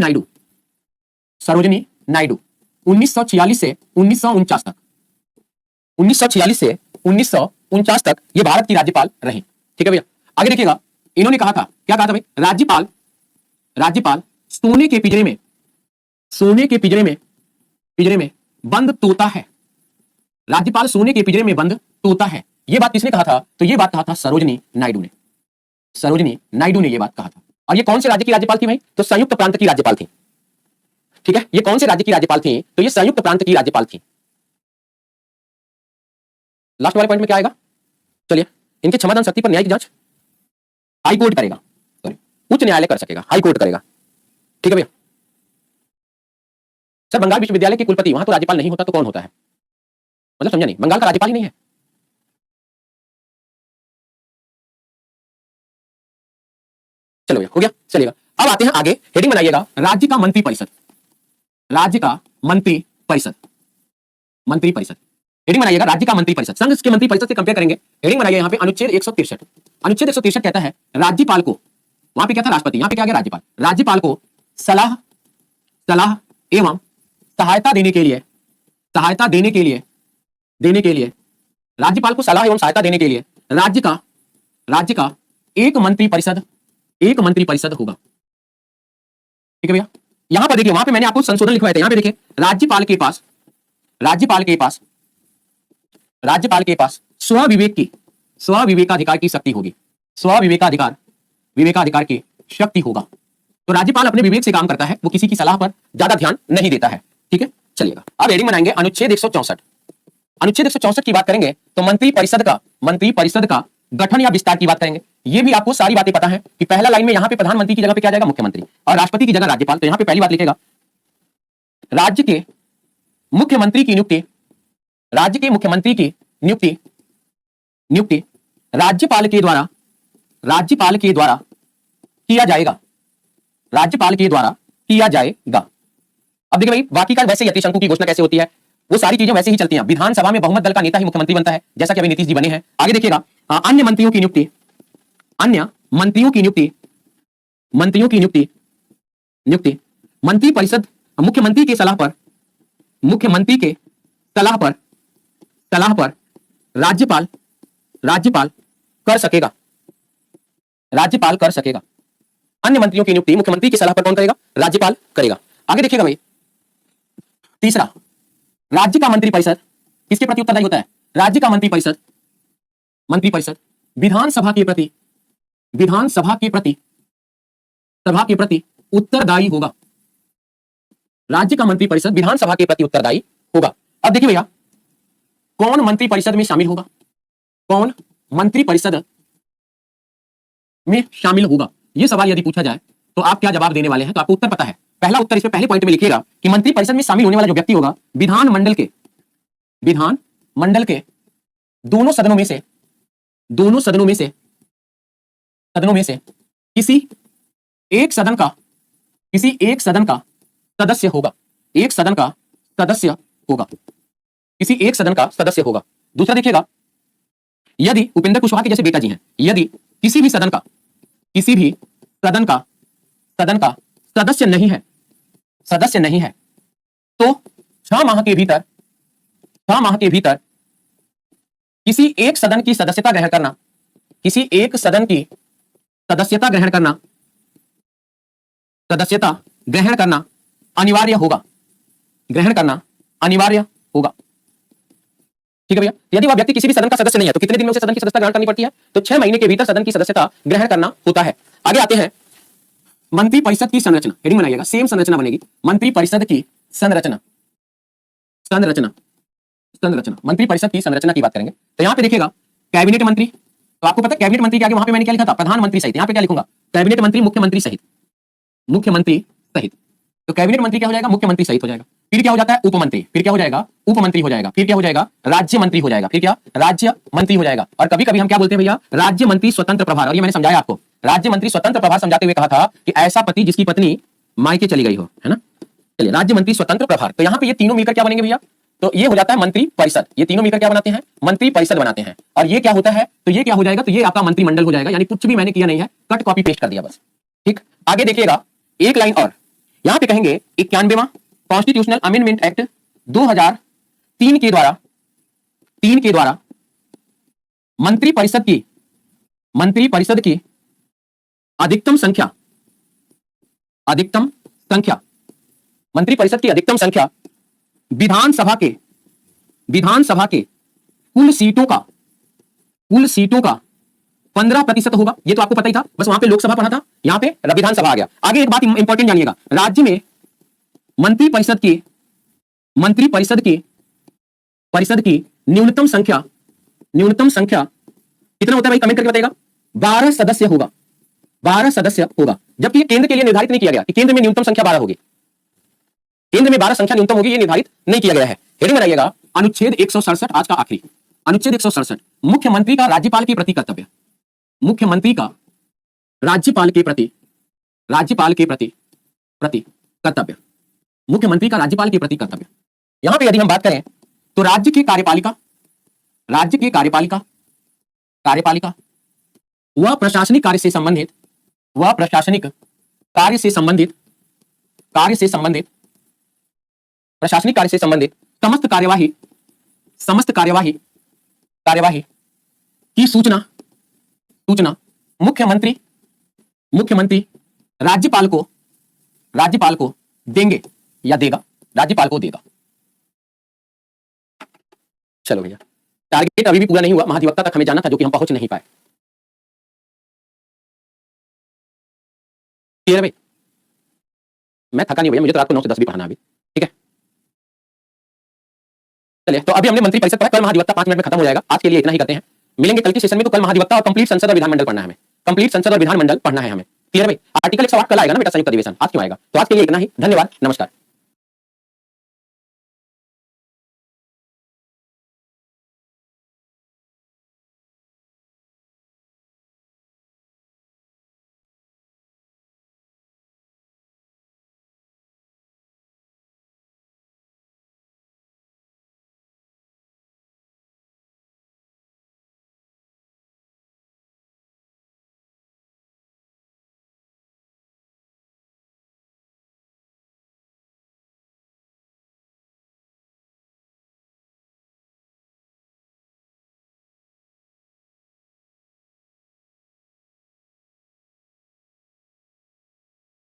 नायडू। 1946 से 1949 तक, 1946 से 1949 तक ये भारत की राज्यपाल रही। ठीक है भैया? आगे देखिएगा, इन्होंने कहा था, क्या कहा था भाई? राज्यपाल सोने के पिंजरे में बंद तोता है। राज्यपाल सोने के पिंजरे में बंद तोता है। ये बात किसने कहा था? तो ये बात कहा था सरोजिनी नायडू ने ये बात कहा था। और ये कौन से राज्य की राज्यपाल थी भाई? तो संयुक्त प्रांत की राज्यपाल थी। ठीक है? ये कौन से राज्य की राज्यपाल थी? तो ये संयुक्त प्रांत की राज्यपाल थी। लास्ट वाले पॉइंट में क्या आएगा? चलिए, इनके क्षमादान शक्ति पर न्यायिक जांच हाईकोर्ट करेगा, सॉरी उच्च न्यायालय कर सकेगा, हाईकोर्ट करेगा। ठीक है भैया? सर बंगाल विश्वविद्यालय के कुलपति, वहां तो राज्यपाल नहीं होता तो कौन होता है? मतलब समझा नहीं, बंगाल का राज्यपाल ही नहीं है। चलो भैया, हो गया। चलेगा, अब आते हैं आगे। हेडिंग बनाइएगा, राज्य का मंत्री परिषद। हेडिंग बनाइएगा, राज्य का मंत्री परिषद। संघ के मंत्री परिषद से कंपेयर करेंगे। हेडिंग बनाइए यहाँ पे, अनुच्छेद 163। अनुच्छेद 163 कहता है राज्यपाल को, वहां पे क्या था? राष्ट्रपति, यहाँ पे क्या गया? राज्यपाल। राज्यपाल को सलाह एवं सहायता देने के लिए राज्यपाल को सलाह एवं सहायता देने के लिए राज्य का एक मंत्री परिषद होगा। ठीक है भैया? यहां पर देखिए, वहां पे मैंने आपको संशोधन लिखवाया था। यहां पे देखिए, राज्यपाल के पास स्वविवेकाधिकार की शक्ति होगी। विवेकाधिकार की शक्ति होगा। तो राज्यपाल अपने विवेक से काम करता है, वो किसी की सलाह पर ज्यादा ध्यान नहीं देता है। ठीक है? चलिएगा, अब हेडिंग बनाएंगे अनुच्छेद 164। अनुच्छेद 164 की बात करेंगे तो मंत्री परिषद का गठन या विस्तार की बात करेंगे। ये भी आपको सारी बातें पता है कि पहला लाइन में यहां पे प्रधानमंत्री की जगह पे क्या जाएगा? मुख्यमंत्री, और राष्ट्रपति की जगह राज्यपाल। तो यहां पे पहली बात लिखेगा, राज्य के मुख्यमंत्री की नियुक्ति राज्यपाल के द्वारा किया जाएगा। अब देखिए भाई, बाकी का वैसे ही अतिशंकु की घोषणा कैसे होती है, वो सारी चीजें वैसे ही चलती हैं। विधानसभा में बहुमत दल का नेता ही मुख्यमंत्री बनता है, जैसा कि अभी नीतीश जी बने हैं। आगे देखिएगा, अन्य मंत्रियों की नियुक्ति मंत्री परिषद मुख्यमंत्री के सलाह पर राज्यपाल कर सकेगा। अन्य मंत्रियों की नियुक्ति मुख्यमंत्री की सलाह पर कौन करेगा? राज्यपाल करेगा। आगे देखिएगा भाई, तीसरा, राज्य का मंत्री परिषद किसके प्रति उत्तरदायी होता है? राज्य का मंत्री परिषद विधानसभा के प्रति उत्तरदायी होगा। राज्य का मंत्री परिषद विधानसभा के प्रति उत्तरदायी होगा। अब देखिए भैया, कौन मंत्री परिषद में शामिल होगा? यह सवाल यदि पूछा जाए तो आप क्या जवाब देने वाले हैं? तो आपको उत्तर पता है। पहला उत्तर इसमें पहले पॉइंट में लिखिएगा कि मंत्री परिषद में शामिल होने वाला जो व्यक्ति होगा, विधानमंडल के दोनों सदनों में से किसी एक सदन का सदस्य होगा। दूसरा देखिएगा, यदि उपेंद्र कुशवाहा के जैसे बेटा जी हैं, यदि किसी भी सदन का सदस्य नहीं है तो 6 माह के भीतर किसी एक सदन की सदस्यता ग्रहण करना, किसी एक सदन की सदस्यता ग्रहण करना, सदस्यता ग्रहण करना अनिवार्य होगा, ग्रहण करना अनिवार्य होगा। ठीक है भैया। यदि वह व्यक्ति किसी भी सदन का सदस्य नहीं है तो कितने दिन में उसे सदन की सदस्यता ग्रहण करनी पड़ती है? तो 6 महीने के भीतर सदन की सदस्यता ग्रहण करना होता है। आगे आते हैं, मंत्री परिषद की संरचना, हेडिंग बनाइएगा, सेम संरचना बनेगी, मंत्री परिषद की संरचना, संरचना, संरचना, मंत्री परिषद की संरचना की बात करेंगे तो यहां पे देखिएगा कैबिनेट मंत्री, तो आपको पता है कैबिनेट मंत्री के आगे वहां पे मैंने क्या लिखा था? प्रधानमंत्री सहित। यहां पे क्या लिखूंगा? कैबिनेट मंत्री मुख्यमंत्री सहित, मुख्यमंत्री सहित। तो कैबिनेट मंत्री क्या हो जाएगा? मुख्यमंत्री सहित हो जाएगा। फिर क्या हो जाता है? उपमंत्री। फिर क्या हो जाएगा? उपमंत्री हो जाएगा। फिर क्या हो जाएगा? राज्य मंत्री हो जाएगा। फिर क्या? राज्य मंत्री हो जाएगा। और कभी कभी हम क्या बोलते हैं भैया? राज्य मंत्री स्वतंत्र प्रभार। और ये मैंने समझाया आपको, राज्य मंत्री स्वतंत्र प्रभार समझाते हुए कहा था कि ऐसा पति जिसकी पत्नी मायके चली गई हो, है ना। चलिए, राज्य मंत्री स्वतंत्र प्रभार। तो यहाँ पे ये तीनों मिलकर क्या बनेंगे भैया? तो ये हो जाता है मंत्री परिषद। ये तीनों मिलकर क्या बनाते हैं? मंत्री परिषद बनाते हैं। और ये क्या होता है? तो ये क्या हो जाएगा? तो ये आपका मंत्रिमंडल हो जाएगा। यानी कुछ भी मैंने किया नहीं है, कट कॉपी पेस्ट कर दिया बस। ठीक, आगे देखिएगा एक लाइन और, यहां पे कहेंगे 91वां कॉन्स्टिट्यूशनल अमेंडमेंट एक्ट 2003 के द्वारा, 3 के द्वारा मंत्री परिषद की, मंत्री परिषद की अधिकतम संख्या, अधिकतम संख्या, मंत्री परिषद की अधिकतम संख्या विधानसभा के, विधानसभा के कुल सीटों का, कुल सीटों का 15% होगा। ये तो आपको पता ही था, बस वहां पे लोकसभा पढ़ा था, यहां पे विधानसभा आ गया। आगे एक बात इंपॉर्टेंट जानिएगा, राज्य में मंत्री परिषद की, मंत्री परिषद की, परिषद की न्यूनतम संख्या, न्यूनतम संख्या कितना होता है भाई? कमेंट करके बताइएगा। 12 सदस्य होगा, 12 सदस्य होगा। जबकि ये केंद्र के लिए निर्धारित नहीं किया गया कि केंद्र में न्यूनतम संख्या 12 होगी, केंद्र में 12 संख्या न्यूनतम होगी, ये निर्धारित नहीं किया गया है। हेडिंग बनाइएगा, अनुच्छेद 167, आज का आखिरी अनुच्छेद 167, मुख्यमंत्री का राज्यपाल के प्रति कर्तव्य, मुख्यमंत्री का राज्यपाल के प्रति, राज्यपाल के प्रति कर्तव्य, मुख्यमंत्री का राज्यपाल के प्रति कर्तव्य। यहां पे यदि हम बात करें तो राज्य की कार्यपालिका, राज्य की कार्यपालिका, कार्यपालिका वह प्रशासनिक कार्य से संबंधित, वह प्रशासनिक कार्य से संबंधित, कार्य से संबंधित, प्रशासनिक कार्य से संबंधित समस्त कार्यवाही, समस्त कार्यवाही, कार्यवाही की सूचना, सूचना मुख्यमंत्री, मुख्यमंत्री राज्यपाल को, राज्यपाल को देंगे या देगा, राज्यपाल को देगा। चलो भैया, टारगेट अभी भी पूरा नहीं हुआ, महाधिवक्ता तक हमें जाना था जो कि हम पहुंच नहीं पाए। क्लियर है भाई? मैं थका नहीं भैया, मुझे तो रात को 9 से 10 भी पढ़ाना अभी। ठीक है, चलिए, तो अभी हमने मंत्री परिषद पढ़ा, कल महाधिवक्ता 5 मिनट में खत्म हो जाएगा। आज के लिए इतना ही करते हैं, मिलेंगे कल के सेशन में। तो कल महाधिवक्ता और कंप्लीट संसद और विधानमंडल पढ़ना है हमें, कंप्लीट संसद और विधानमंडल पढ़ना है हमें। क्लियर है भाई? आर्टिकल 108 कल आएगा ना बेटा, संयुक्त अधिवेशन, आज क्यों आएगा? तो आज के लिए इतना ही, धन्यवाद, नमस्कार।